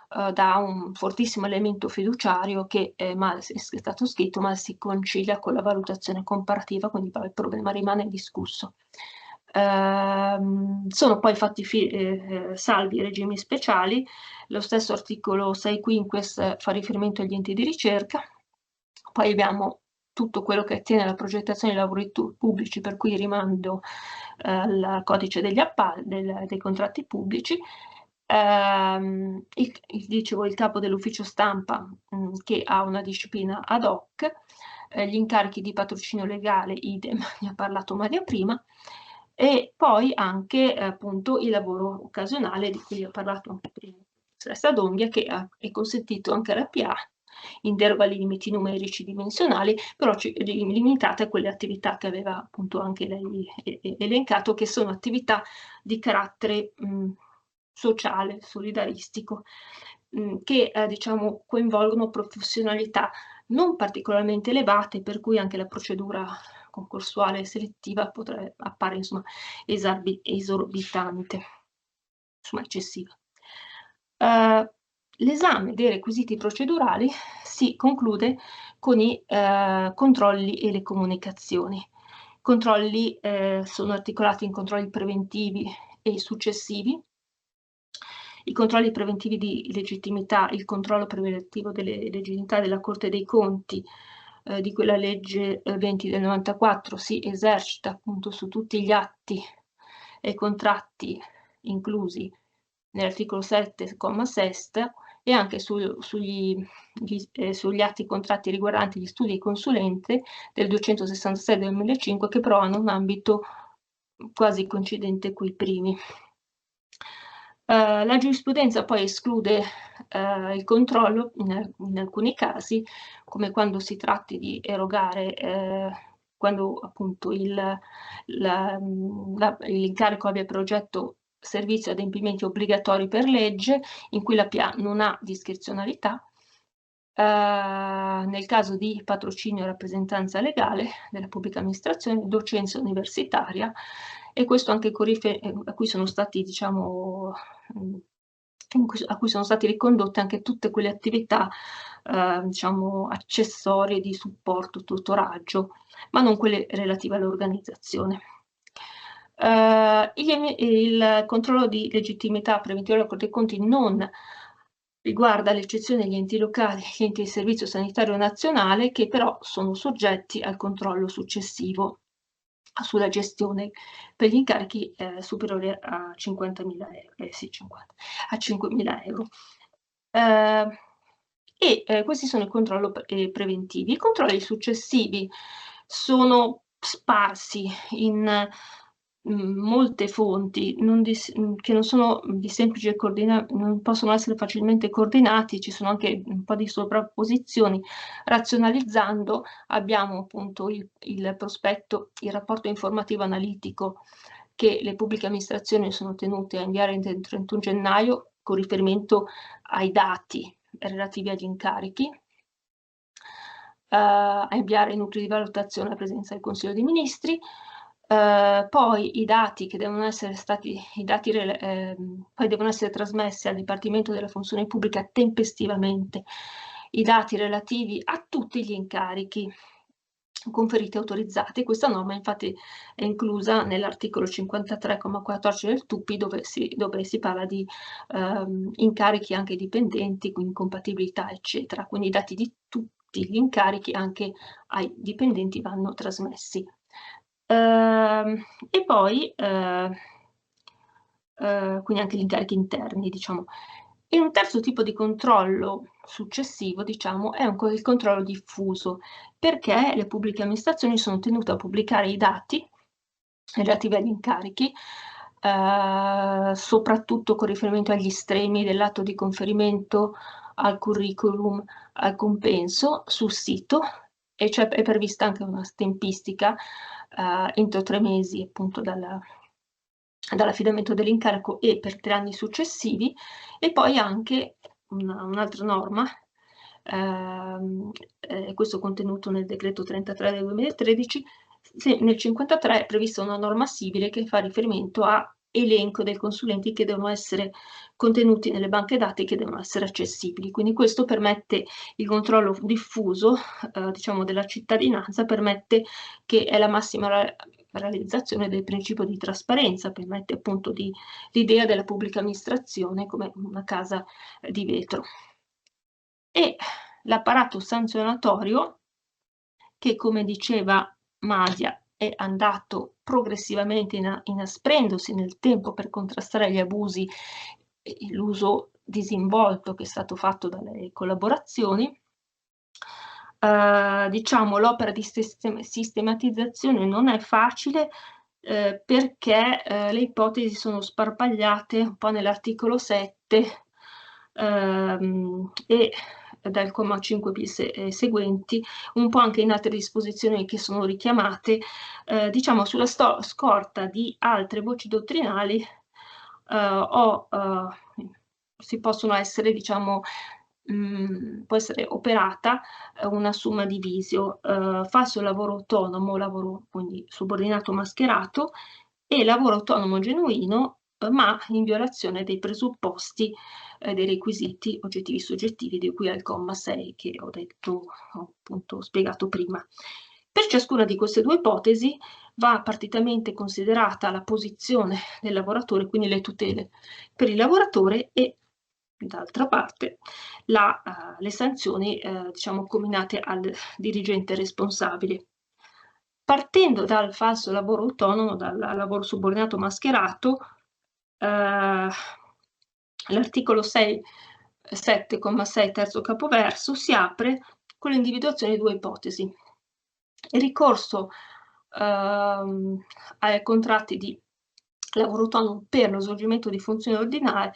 da un fortissimo elemento fiduciario che è stato scritto, ma si concilia con la valutazione comparativa, quindi il problema rimane discusso. Sono poi fatti salvi i regimi speciali. Lo stesso articolo 6-quinquies fa riferimento agli enti di ricerca. Poi abbiamo tutto quello che attiene alla progettazione dei lavori pubblici, per cui rimando al codice dei contratti pubblici. Dicevo, il capo dell'ufficio stampa che ha una disciplina ad hoc, gli incarichi di patrocinio legale, idem, ne ha parlato Maria prima, e poi anche appunto il lavoro occasionale di cui ho parlato anche prima, d'Onghia, che è consentito anche alla PA in deroga ai limiti numerici dimensionali, però limitate a quelle attività che aveva appunto anche lei elencato, che sono attività di carattere sociale, solidaristico, che diciamo coinvolgono professionalità non particolarmente elevate, per cui anche la procedura concorsuale e selettiva appare insomma esorbitante, insomma eccessiva. L'esame dei requisiti procedurali si conclude con i controlli e le comunicazioni. I controlli sono articolati in controlli preventivi e successivi. I controlli preventivi di legittimità, il controllo preventivo delle legittimità della Corte dei Conti, di quella legge 20 del 94, si esercita appunto su tutti gli atti e contratti inclusi nell'articolo 7, comma sesta, e anche sugli atti e contratti riguardanti gli studi di consulenze del 266 del 2005, che però hanno un ambito quasi coincidente coi primi. La giurisprudenza poi esclude il controllo in alcuni casi, come quando si tratti di erogare, quando appunto l'incarico abbia per oggetto servizi o adempimenti obbligatori per legge, in cui la PA non ha discrezionalità. Nel caso di patrocinio e rappresentanza legale della pubblica amministrazione, docenza universitaria, e questo anche a cui sono stati, diciamo, a cui sono state ricondotte anche tutte quelle attività, diciamo, accessorie di supporto, tutoraggio, ma non quelle relative all'organizzazione. Il controllo di legittimità preventiva della Corte dei Conti non riguarda l'eccezione degli enti locali e gli enti di servizio sanitario nazionale, che però sono soggetti al controllo successivo sulla gestione per gli incarichi superiori a 50.000 euro, a 5.000 euro. Questi sono i controlli preventivi. I controlli successivi sono sparsi in molte fonti che non sono di semplice non possono essere facilmente coordinati, ci sono anche un po' di sovrapposizioni. Razionalizzando, abbiamo appunto il prospetto, il rapporto informativo analitico che le pubbliche amministrazioni sono tenute a inviare entro il 31 gennaio con riferimento ai dati relativi agli incarichi, a inviare i nuclei di valutazione alla presenza del Consiglio dei Ministri. Poi i dati che devono essere poi devono essere trasmessi al Dipartimento della Funzione Pubblica tempestivamente, i dati relativi a tutti gli incarichi conferiti e autorizzati. Questa norma infatti è inclusa nell'articolo 53,14 del TUPI, dove si parla di incarichi anche dipendenti, incompatibilità eccetera, quindi i dati di tutti gli incarichi anche ai dipendenti vanno trasmessi. E poi quindi anche gli incarichi interni, diciamo. E un terzo tipo di controllo successivo, diciamo, è il controllo diffuso, perché le pubbliche amministrazioni sono tenute a pubblicare i dati relativi agli incarichi, soprattutto con riferimento agli estremi dell'atto di conferimento, al curriculum, al compenso sul sito, e cioè è prevista anche una tempistica entro 3 mesi appunto dall'affidamento dell'incarico e per 3 anni successivi, e poi anche un'altra norma, questo contenuto nel decreto 33 del 2013, nel 53 è prevista una norma simile che fa riferimento a elenco dei consulenti che devono essere contenuti nelle banche dati, che devono essere accessibili. Quindi questo permette il controllo diffuso, diciamo, della cittadinanza, permette che è la massima realizzazione del principio di trasparenza, permette appunto l'idea della pubblica amministrazione come una casa di vetro. E l'apparato sanzionatorio, che come diceva Madia è andato progressivamente inasprendosi nel tempo per contrastare gli abusi e l'uso disinvolto che è stato fatto dalle collaborazioni. Diciamo, l'opera di sistematizzazione non è facile, perché le ipotesi sono sparpagliate un po' nell'articolo 7 e dal comma 5 bis e seguenti, un po' anche in altre disposizioni che sono richiamate, diciamo sulla scorta di altre voci dottrinali, si possono essere, diciamo, può essere operata una summa divisio, falso lavoro autonomo, lavoro quindi subordinato mascherato, e lavoro autonomo genuino, ma in violazione dei presupposti dei requisiti oggettivi soggettivi di cui al comma 6 che ho appunto spiegato prima. Per ciascuna di queste due ipotesi va partitamente considerata la posizione del lavoratore, quindi le tutele per il lavoratore, e d'altra parte le sanzioni diciamo comminate al dirigente responsabile. Partendo dal falso lavoro autonomo, dal lavoro subordinato mascherato, l'articolo 7,6 terzo capoverso si apre con l'individuazione di due ipotesi. Il ricorso ai contratti di lavoro autonomo per lo svolgimento di funzioni ordinarie,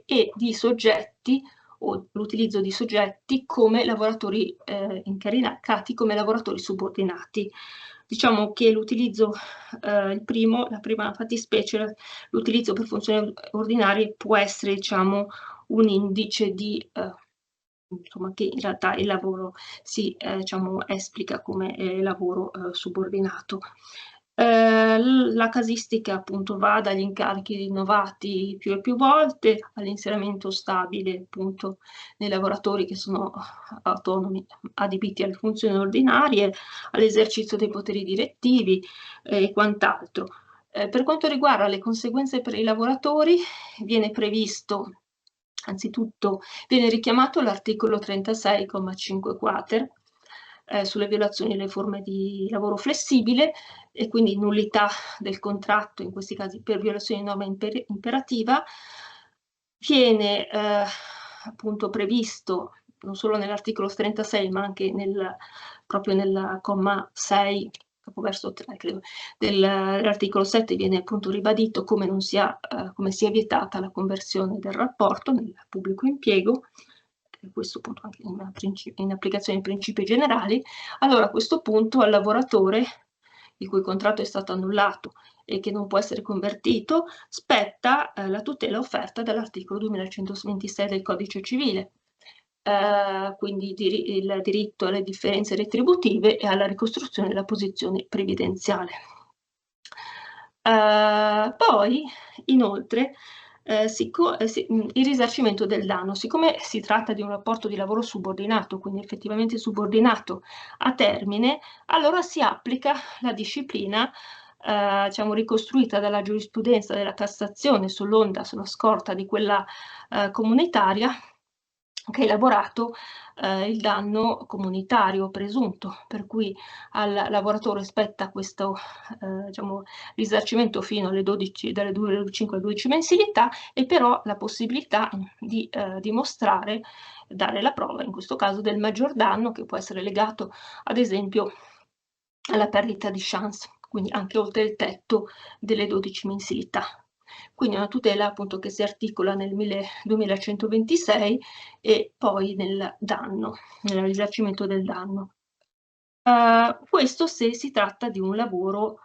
e di soggetti, o l'utilizzo di soggetti come lavoratori incaricati, come lavoratori subordinati. Diciamo che l'utilizzo, la prima fattispecie, l'utilizzo per funzioni ordinarie può essere, diciamo, un indice di insomma, che in realtà il lavoro si diciamo, esplica come lavoro subordinato. La casistica appunto va dagli incarichi rinnovati più e più volte all'inserimento stabile appunto nei lavoratori che sono autonomi adibiti alle funzioni ordinarie, all'esercizio dei poteri direttivi e quant'altro. Per quanto riguarda le conseguenze per i lavoratori, viene previsto, anzitutto viene richiamato l'articolo 36,5 quater sulle violazioni delle forme di lavoro flessibile, e quindi nullità del contratto in questi casi per violazione di norma imperativa. Viene appunto previsto non solo nell'articolo 36 ma anche proprio nel comma 6 capoverso 3 credo dell'articolo 7 viene appunto ribadito come non sia come sia vietata la conversione del rapporto nel pubblico impiego, questo appunto anche in applicazione dei principi generali. Allora a questo punto al lavoratore il cui contratto è stato annullato e che non può essere convertito spetta la tutela offerta dall'articolo 2126 del Codice Civile, quindi il diritto alle differenze retributive e alla ricostruzione della posizione previdenziale. Poi inoltre il risarcimento del danno, siccome si tratta di un rapporto di lavoro subordinato, quindi effettivamente subordinato a termine, allora si applica la disciplina diciamo ricostruita dalla giurisprudenza della Cassazione sulla scorta di quella comunitaria, che ha elaborato il danno comunitario presunto, per cui al lavoratore spetta questo diciamo, risarcimento fino alle 12, dalle 5 alle 12 mensilità, e però la possibilità di dimostrare, dare la prova, in questo caso, del maggior danno, che può essere legato ad esempio alla perdita di chance, quindi anche oltre il tetto delle 12 mensilità. Quindi una tutela appunto che si articola nel 2126 e poi nel danno, nel risarcimento del danno. Questo se si tratta di un lavoro,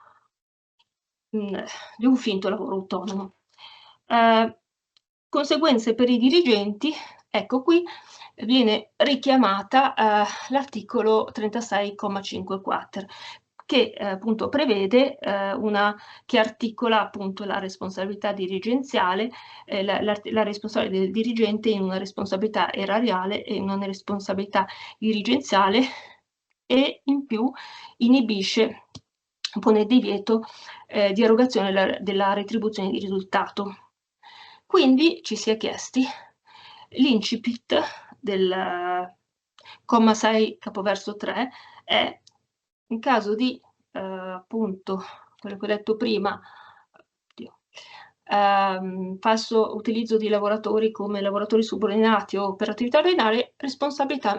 di un finto lavoro autonomo. Conseguenze per i dirigenti, ecco qui viene richiamata l'articolo 36,5 quater, che appunto prevede che articola appunto la responsabilità dirigenziale, la responsabilità del dirigente in una responsabilità erariale e in una responsabilità dirigenziale, e in più inibisce, pone il divieto di erogazione della retribuzione di risultato. Quindi ci si è chiesti l'incipit del comma 6 capoverso 3 è: in caso di appunto quello che ho detto prima, falso utilizzo di lavoratori come lavoratori subordinati o per attività ordinarie, responsabilità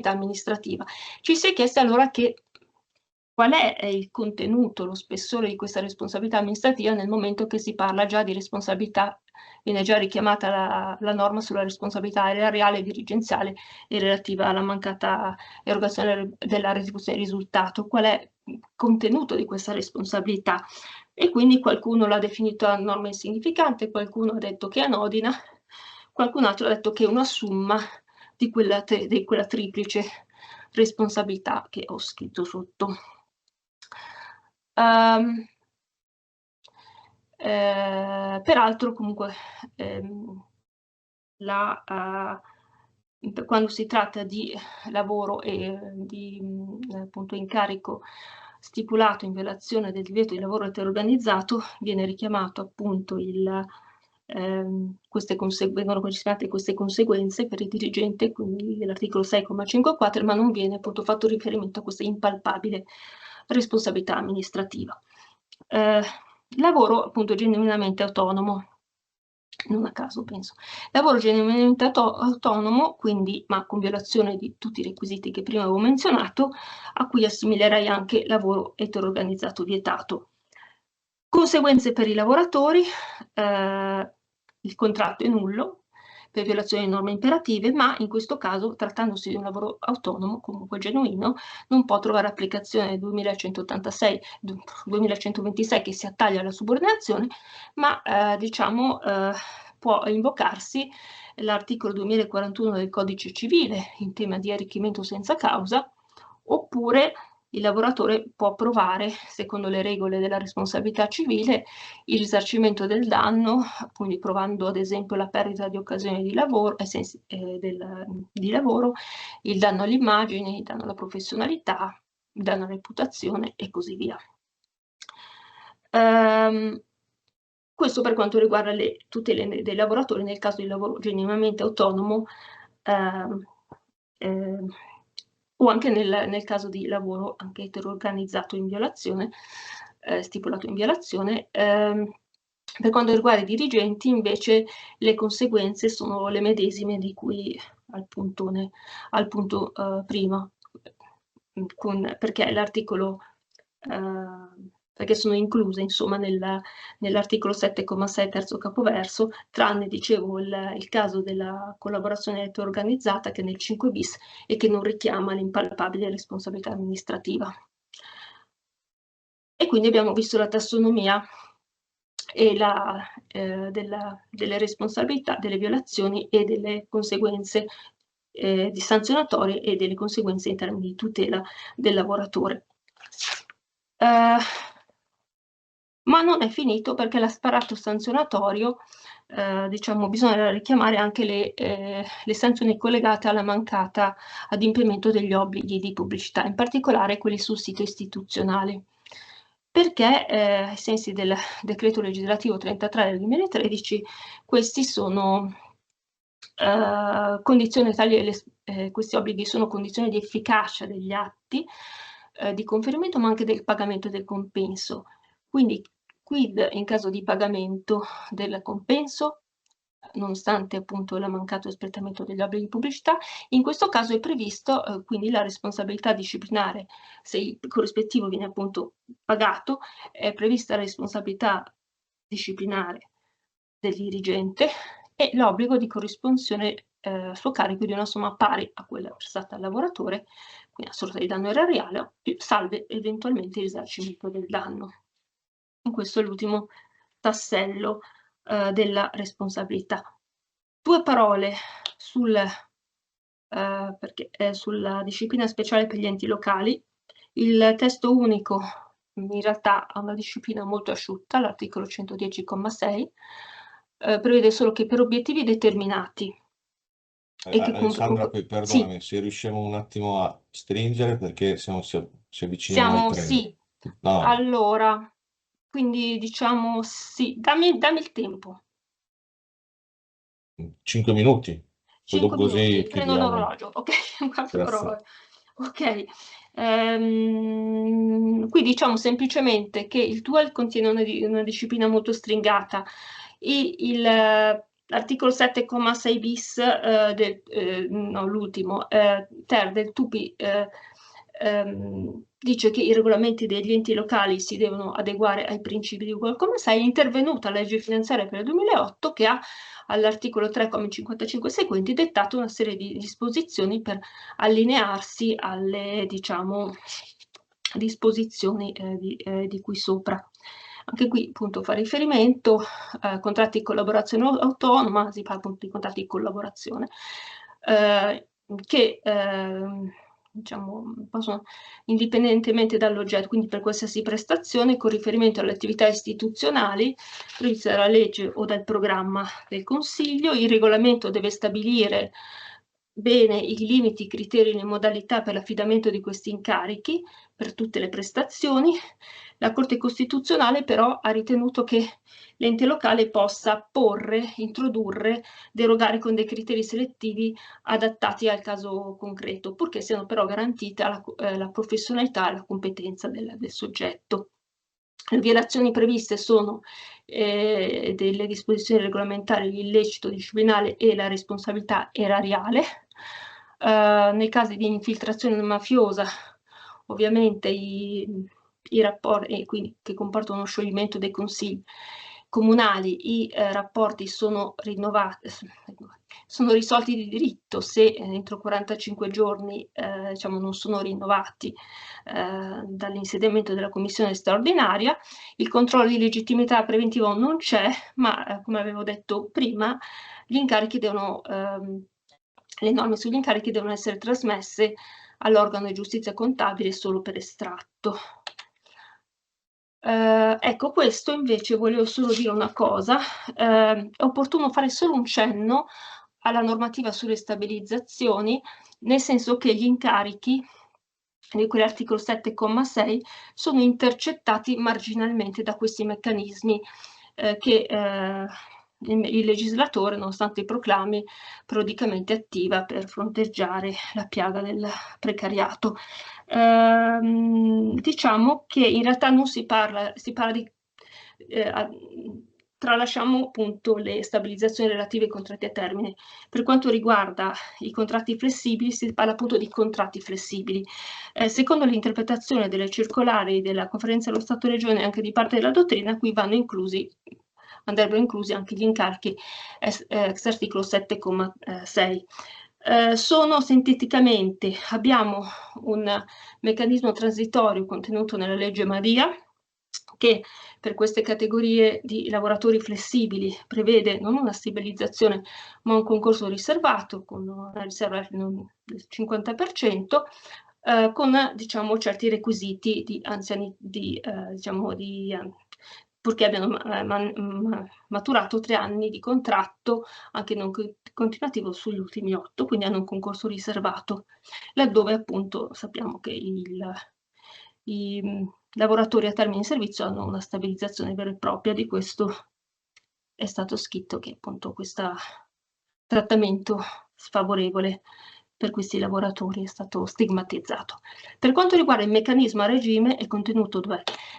amministrativa. Ci si è chiesti allora qual è il contenuto, lo spessore di questa responsabilità amministrativa, nel momento che si parla già di responsabilità, viene già richiamata la norma sulla responsabilità erariale e dirigenziale e relativa alla mancata erogazione della retribuzione di risultato. Qual è il contenuto di questa responsabilità? E quindi qualcuno l'ha definita norma insignificante, qualcuno ha detto che è anodina, qualcun altro ha detto che è una somma di quella triplice responsabilità che ho scritto sotto. Peraltro comunque quando si tratta di lavoro e di appunto incarico stipulato in violazione del divieto di lavoro eteroorganizzato, viene richiamato appunto vengono considerate queste conseguenze per il dirigente, quindi l'articolo 6,5 ma non viene appunto fatto riferimento a questa impalpabile responsabilità amministrativa. Lavoro appunto genuinamente autonomo, non a caso penso. Lavoro genuinamente autonomo, quindi, ma con violazione di tutti i requisiti che prima avevo menzionato, a cui assimilerei anche lavoro eteroorganizzato vietato. Conseguenze per i lavoratori: il contratto è nullo per violazione di norme imperative, ma in questo caso, trattandosi di un lavoro autonomo, comunque genuino, non può trovare applicazione 2126 che si attaglia alla subordinazione, ma può invocarsi l'articolo 2041 del Codice Civile in tema di arricchimento senza causa, oppure il lavoratore può provare, secondo le regole della responsabilità civile, il risarcimento del danno, quindi provando ad esempio la perdita di occasione di lavoro, di lavoro, il danno all'immagine, il danno alla professionalità, il danno alla reputazione e così via. Questo per quanto riguarda le tutele dei lavoratori nel caso di lavoro genuinamente autonomo, o anche nel caso di lavoro anche eteroorganizzato in violazione, stipulato in violazione. Per quanto riguarda i dirigenti, invece, le conseguenze sono le medesime di cui al punto prima, perché l'articolo perché sono incluse insomma nell'articolo 7,6 terzo capoverso, tranne, dicevo, il caso della collaborazione organizzata, che è nel 5 bis e che non richiama l'impalpabile responsabilità amministrativa. E quindi abbiamo visto la tassonomia e delle responsabilità, delle violazioni e delle conseguenze di sanzionatorie e delle conseguenze in termini di tutela del lavoratore. Ma non è finito, perché l'asparato sanzionatorio, bisogna richiamare anche le sanzioni collegate alla mancata adempimento degli obblighi di pubblicità, in particolare quelli sul sito istituzionale, perché ai sensi del decreto legislativo 33 del 2013 questi sono questi obblighi sono condizioni di efficacia degli atti di conferimento, ma anche del pagamento del compenso. Quindi, quid in caso di pagamento del compenso, nonostante appunto il mancato espletamento degli obblighi di pubblicità, in questo caso è previsto quindi la responsabilità disciplinare. Se il corrispettivo viene appunto pagato, è prevista la responsabilità disciplinare del dirigente e l'obbligo di corrisponsione a suo carico di una somma pari a quella versata al lavoratore, quindi una sorta di danno erariale, salve eventualmente il risarcimento del danno. Questo è l'ultimo tassello della responsabilità. 2 parole sulla disciplina speciale per gli enti locali. Il testo unico in realtà ha una disciplina molto asciutta, l'articolo 110,6, prevede solo che per obiettivi determinati e che Alessandra, poi sì, perdonami, se riusciamo un attimo a stringere perché se no si avviciniamo ai treni. sì. No. Allora, quindi diciamo sì, dammi il tempo. 5 minuti. Poi 5 dopo così minuti, prendo chiudiamo. l'orologio, ok? Grazie. Ok, qui diciamo semplicemente che il TUEL contiene una disciplina molto stringata. L'articolo 7,6 bis l'ultimo ter del TUPI dice che i regolamenti degli enti locali si devono adeguare ai principi di uguale, è intervenuta la legge finanziaria per il 2008 che ha all'articolo 3,55 seguenti dettato una serie di disposizioni per allinearsi alle, diciamo, disposizioni di qui sopra. Anche qui appunto fa riferimento a contratti di collaborazione autonoma, si parla appunto di contratti di collaborazione, che diciamo, possono, indipendentemente dall'oggetto, quindi per qualsiasi prestazione, con riferimento alle attività istituzionali previste dalla legge o dal programma del Consiglio, il regolamento deve stabilire bene i limiti, i criteri e le modalità per l'affidamento di questi incarichi per tutte le prestazioni. La Corte Costituzionale però ha ritenuto che l'ente locale possa introdurre, derogare con dei criteri selettivi adattati al caso concreto, purché siano però garantite la professionalità e la competenza del soggetto. Le violazioni previste sono delle disposizioni regolamentari, l'illecito disciplinare e la responsabilità erariale. Nei casi di infiltrazione mafiosa, ovviamente i rapporti quindi, che comportano uno scioglimento dei consigli comunali, i rapporti sono risolti di diritto se entro 45 giorni diciamo, non sono rinnovati dall'insediamento della commissione straordinaria. Il controllo di legittimità preventivo non c'è, ma come avevo detto prima, gli incarichi le norme sugli incarichi devono essere trasmesse all'organo di giustizia contabile solo per estratto. Ecco, questo invece volevo solo dire una cosa, è opportuno fare solo un cenno alla normativa sulle stabilizzazioni, nel senso che gli incarichi di quell'articolo 7,6 sono intercettati marginalmente da questi meccanismi che il legislatore, nonostante i proclami, periodicamente attiva per fronteggiare la piaga del precariato. Diciamo che in realtà non si parla di tralasciamo appunto le stabilizzazioni relative ai contratti a termine. Per quanto riguarda i contratti flessibili, si parla appunto di contratti flessibili. Secondo l'interpretazione delle circolari della Conferenza dello Stato-Regione e anche di parte della dottrina, qui andrebbero inclusi anche gli incarichi ex articolo 7,6. Sono sinteticamente, abbiamo un meccanismo transitorio contenuto nella legge Madia, che per queste categorie di lavoratori flessibili prevede non una stabilizzazione ma un concorso riservato con una riserva del 50%, con diciamo, certi requisiti di purché abbiano maturato 3 anni di contratto anche non continuativo sugli ultimi 8, quindi hanno un concorso riservato, laddove appunto sappiamo che i lavoratori a termine di servizio hanno una stabilizzazione vera e propria. Di questo è stato scritto che appunto questa trattamento sfavorevole per questi lavoratori, è stato stigmatizzato. Per quanto riguarda il meccanismo a regime, è contenuto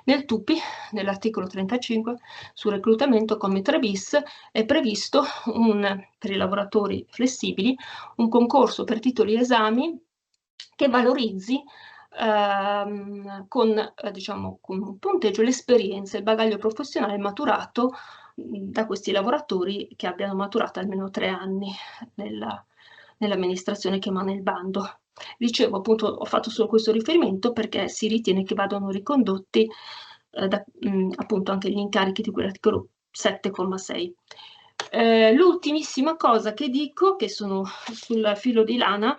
nel TUPI, nell'articolo 35, sul reclutamento come 3 bis, è previsto per i lavoratori flessibili un concorso per titoli e esami che valorizzi diciamo, con un punteggio l'esperienza e il bagaglio professionale maturato da questi lavoratori che abbiano maturato almeno 3 anni nell'amministrazione che emana il bando. Dicevo, appunto, ho fatto solo questo riferimento perché si ritiene che vadano ricondotti appunto anche gli incarichi di quell'articolo 7,6. L'ultimissima cosa che dico, che sono sul filo di lana,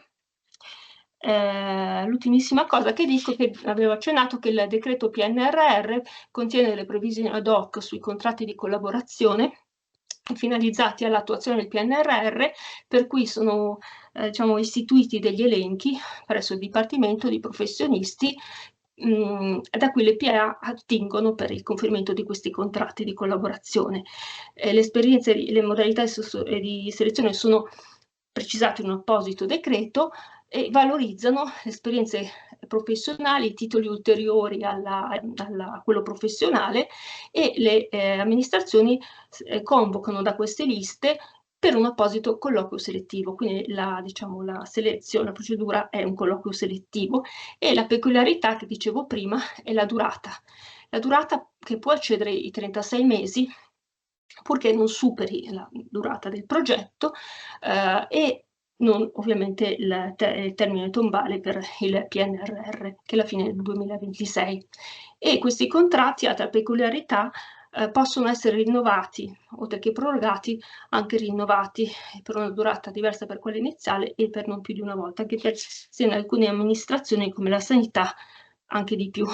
l'ultimissima cosa che dico, che avevo accennato, che il decreto PNRR contiene delle previsioni ad hoc sui contratti di collaborazione finalizzati all'attuazione del PNRR, per cui sono diciamo, istituiti degli elenchi presso il Dipartimento di professionisti da cui le PA attingono per il conferimento di questi contratti di collaborazione. Le esperienze e le modalità di selezione sono precisate in un apposito decreto e valorizzano le esperienze professionali, i titoli ulteriori a quello professionale, e le amministrazioni convocano da queste liste per un apposito colloquio selettivo. Quindi diciamo, la selezione, la procedura è un colloquio selettivo, e la peculiarità che dicevo prima è la durata. La durata che può eccedere i 36 mesi, purché non superi la durata del progetto, e non ovviamente il termine tombale per il PNRR, che è la fine del 2026. E questi contratti, altra peculiarità, possono essere rinnovati, oltre che prorogati, anche rinnovati per una durata diversa per quella iniziale e per non più di una volta, anche se in alcune amministrazioni come la sanità anche di più.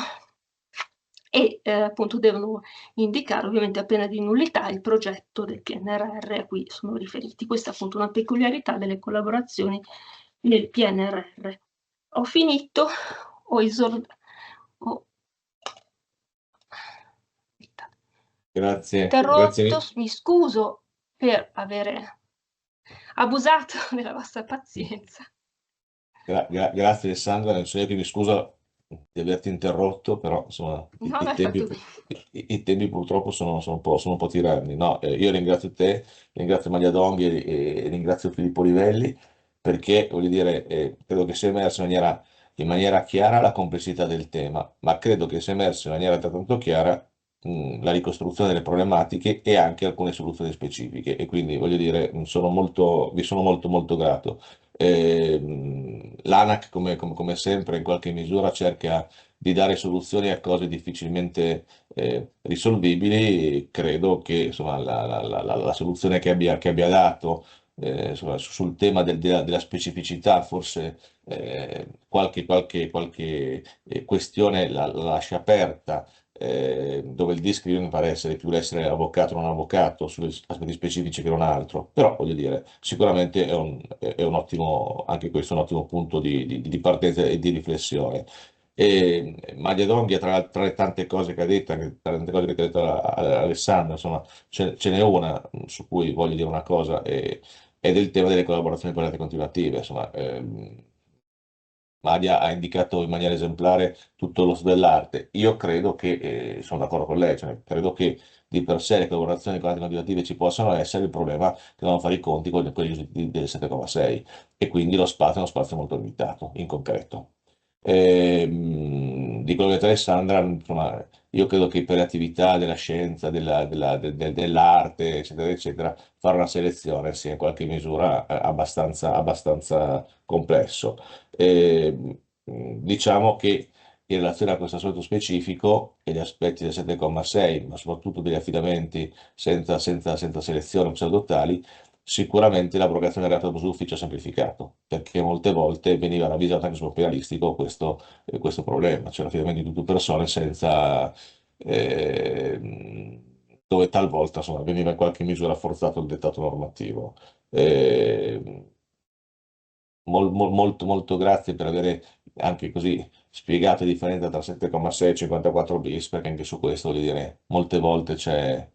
E appunto devono indicare ovviamente a pena di nullità il progetto del PNRR a cui sono riferiti. Questa è appunto una peculiarità delle collaborazioni nel PNRR. Ho finito, Grazie, interrotto, mi scuso per avere abusato della vostra pazienza. Grazie Alessandra, non so io che mi scuso di averti interrotto, però insomma i tempi purtroppo sono un po' tiranni. No, io ringrazio te, ringrazio Maglia Donghi e ringrazio Filippo Livelli, perché voglio dire, credo che sia emersa in maniera chiara la complessità del tema, ma credo che sia emersa in maniera altrettanto chiara la ricostruzione delle problematiche e anche alcune soluzioni specifiche, e quindi voglio dire, vi sono molto grato. L'ANAC, come sempre, in qualche misura cerca di dare soluzioni a cose difficilmente risolvibili. Credo che insomma, la soluzione che abbia dato insomma, sul tema della specificità, forse qualche questione la lascia aperta, dove il discrimine mi pare essere più l'essere avvocato o non avvocato sugli aspetti specifici che non altro, però voglio dire, sicuramente è un ottimo, anche questo è un ottimo punto di partenza e di riflessione. E Maglia Donghi, tra le tante cose che ha detto, anche tra le tante cose che ha detto Alessandra, insomma, ce n'è una su cui voglio dire una cosa, è del tema delle collaborazioni per le continuative. Insomma, Madia ha indicato in maniera esemplare tutto lo dell'arte. Io credo che, sono d'accordo con lei, cioè, credo che di per sé le collaborazioni con arte continuative ci possano essere, il problema è che dobbiamo fare i conti con quelli del 7,6, e quindi lo spazio è uno spazio molto limitato, in concreto. Di quello che ha detto Alessandra, insomma, io credo che per le attività della scienza, dell'arte, eccetera, eccetera, fare una selezione sia in qualche misura abbastanza complesso. Diciamo che in relazione a questo assunto specifico e gli aspetti del 7,6, ma soprattutto degli affidamenti senza selezione pseudotali, sicuramente l'abrogazione del reato d'abuso d'ufficio ha semplificato, perché molte volte veniva ravvisato anche sul penalistico questo problema, cioè l'affidamento di tutte persone senza, dove talvolta insomma, veniva in qualche misura forzato il dettato normativo. Molto grazie per avere anche così spiegato la differenza tra 7,6 e 54 bis, perché anche su questo, voglio dire, molte volte c'è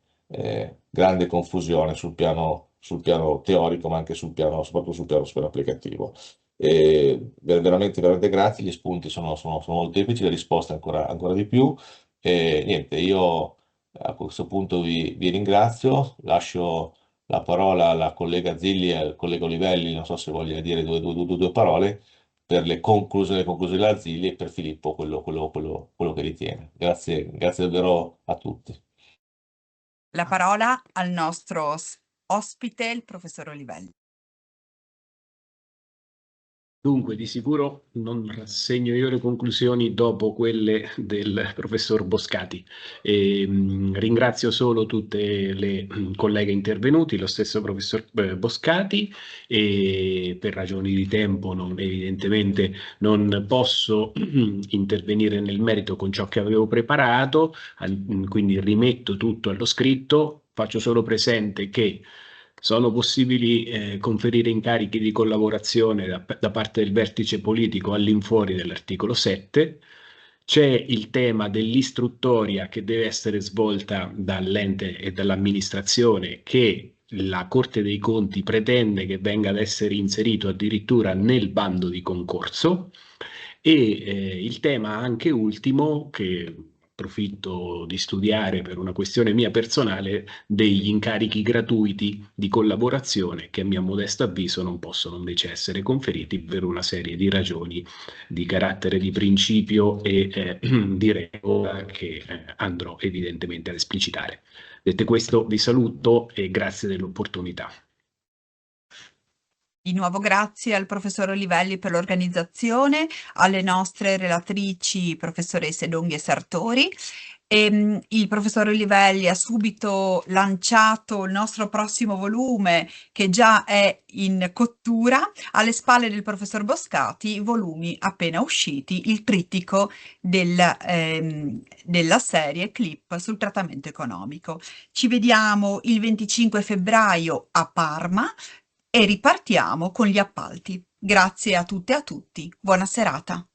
grande confusione sul piano sul piano teorico, ma anche soprattutto sul piano applicativo. E veramente, veramente grazie, gli spunti sono molteplici, le risposte ancora di più. E niente, io a questo punto vi ringrazio, lascio la parola alla collega Zilli e al collega Olivelli, non so se voglia dire due parole per le conclusioni della Zilli e per Filippo quello che ritiene. Grazie davvero a tutti. La parola al nostro ospite, il professor Olivelli. Dunque, di sicuro non rassegno io le conclusioni dopo quelle del professor Boscati. Ringrazio solo tutte le colleghe intervenuti, lo stesso professor Boscati, e per ragioni di tempo evidentemente non posso intervenire nel merito con ciò che avevo preparato, quindi rimetto tutto allo scritto, faccio solo presente che sono possibili conferire incarichi di collaborazione da parte del vertice politico all'infuori dell'articolo 7. C'è il tema dell'istruttoria che deve essere svolta dall'ente e dall'amministrazione, che la Corte dei Conti pretende che venga ad essere inserito addirittura nel bando di concorso. E il tema anche ultimo, che approfitto di studiare per una questione mia personale, degli incarichi gratuiti di collaborazione che a mio modesto avviso non possono invece essere conferiti per una serie di ragioni di carattere di principio e di regola che andrò evidentemente ad esplicitare. Detto questo, vi saluto e grazie dell'opportunità. Di nuovo grazie al professor Olivelli per l'organizzazione, alle nostre relatrici professoresse Donghi e Sartori. Il professor Olivelli ha subito lanciato il nostro prossimo volume, che già è in cottura, alle spalle del professor Boscati, volumi appena usciti, il trittico della serie Clip sul trattamento economico. Ci vediamo il 25 febbraio a Parma e ripartiamo con gli appalti. Grazie a tutte e a tutti. Buona serata.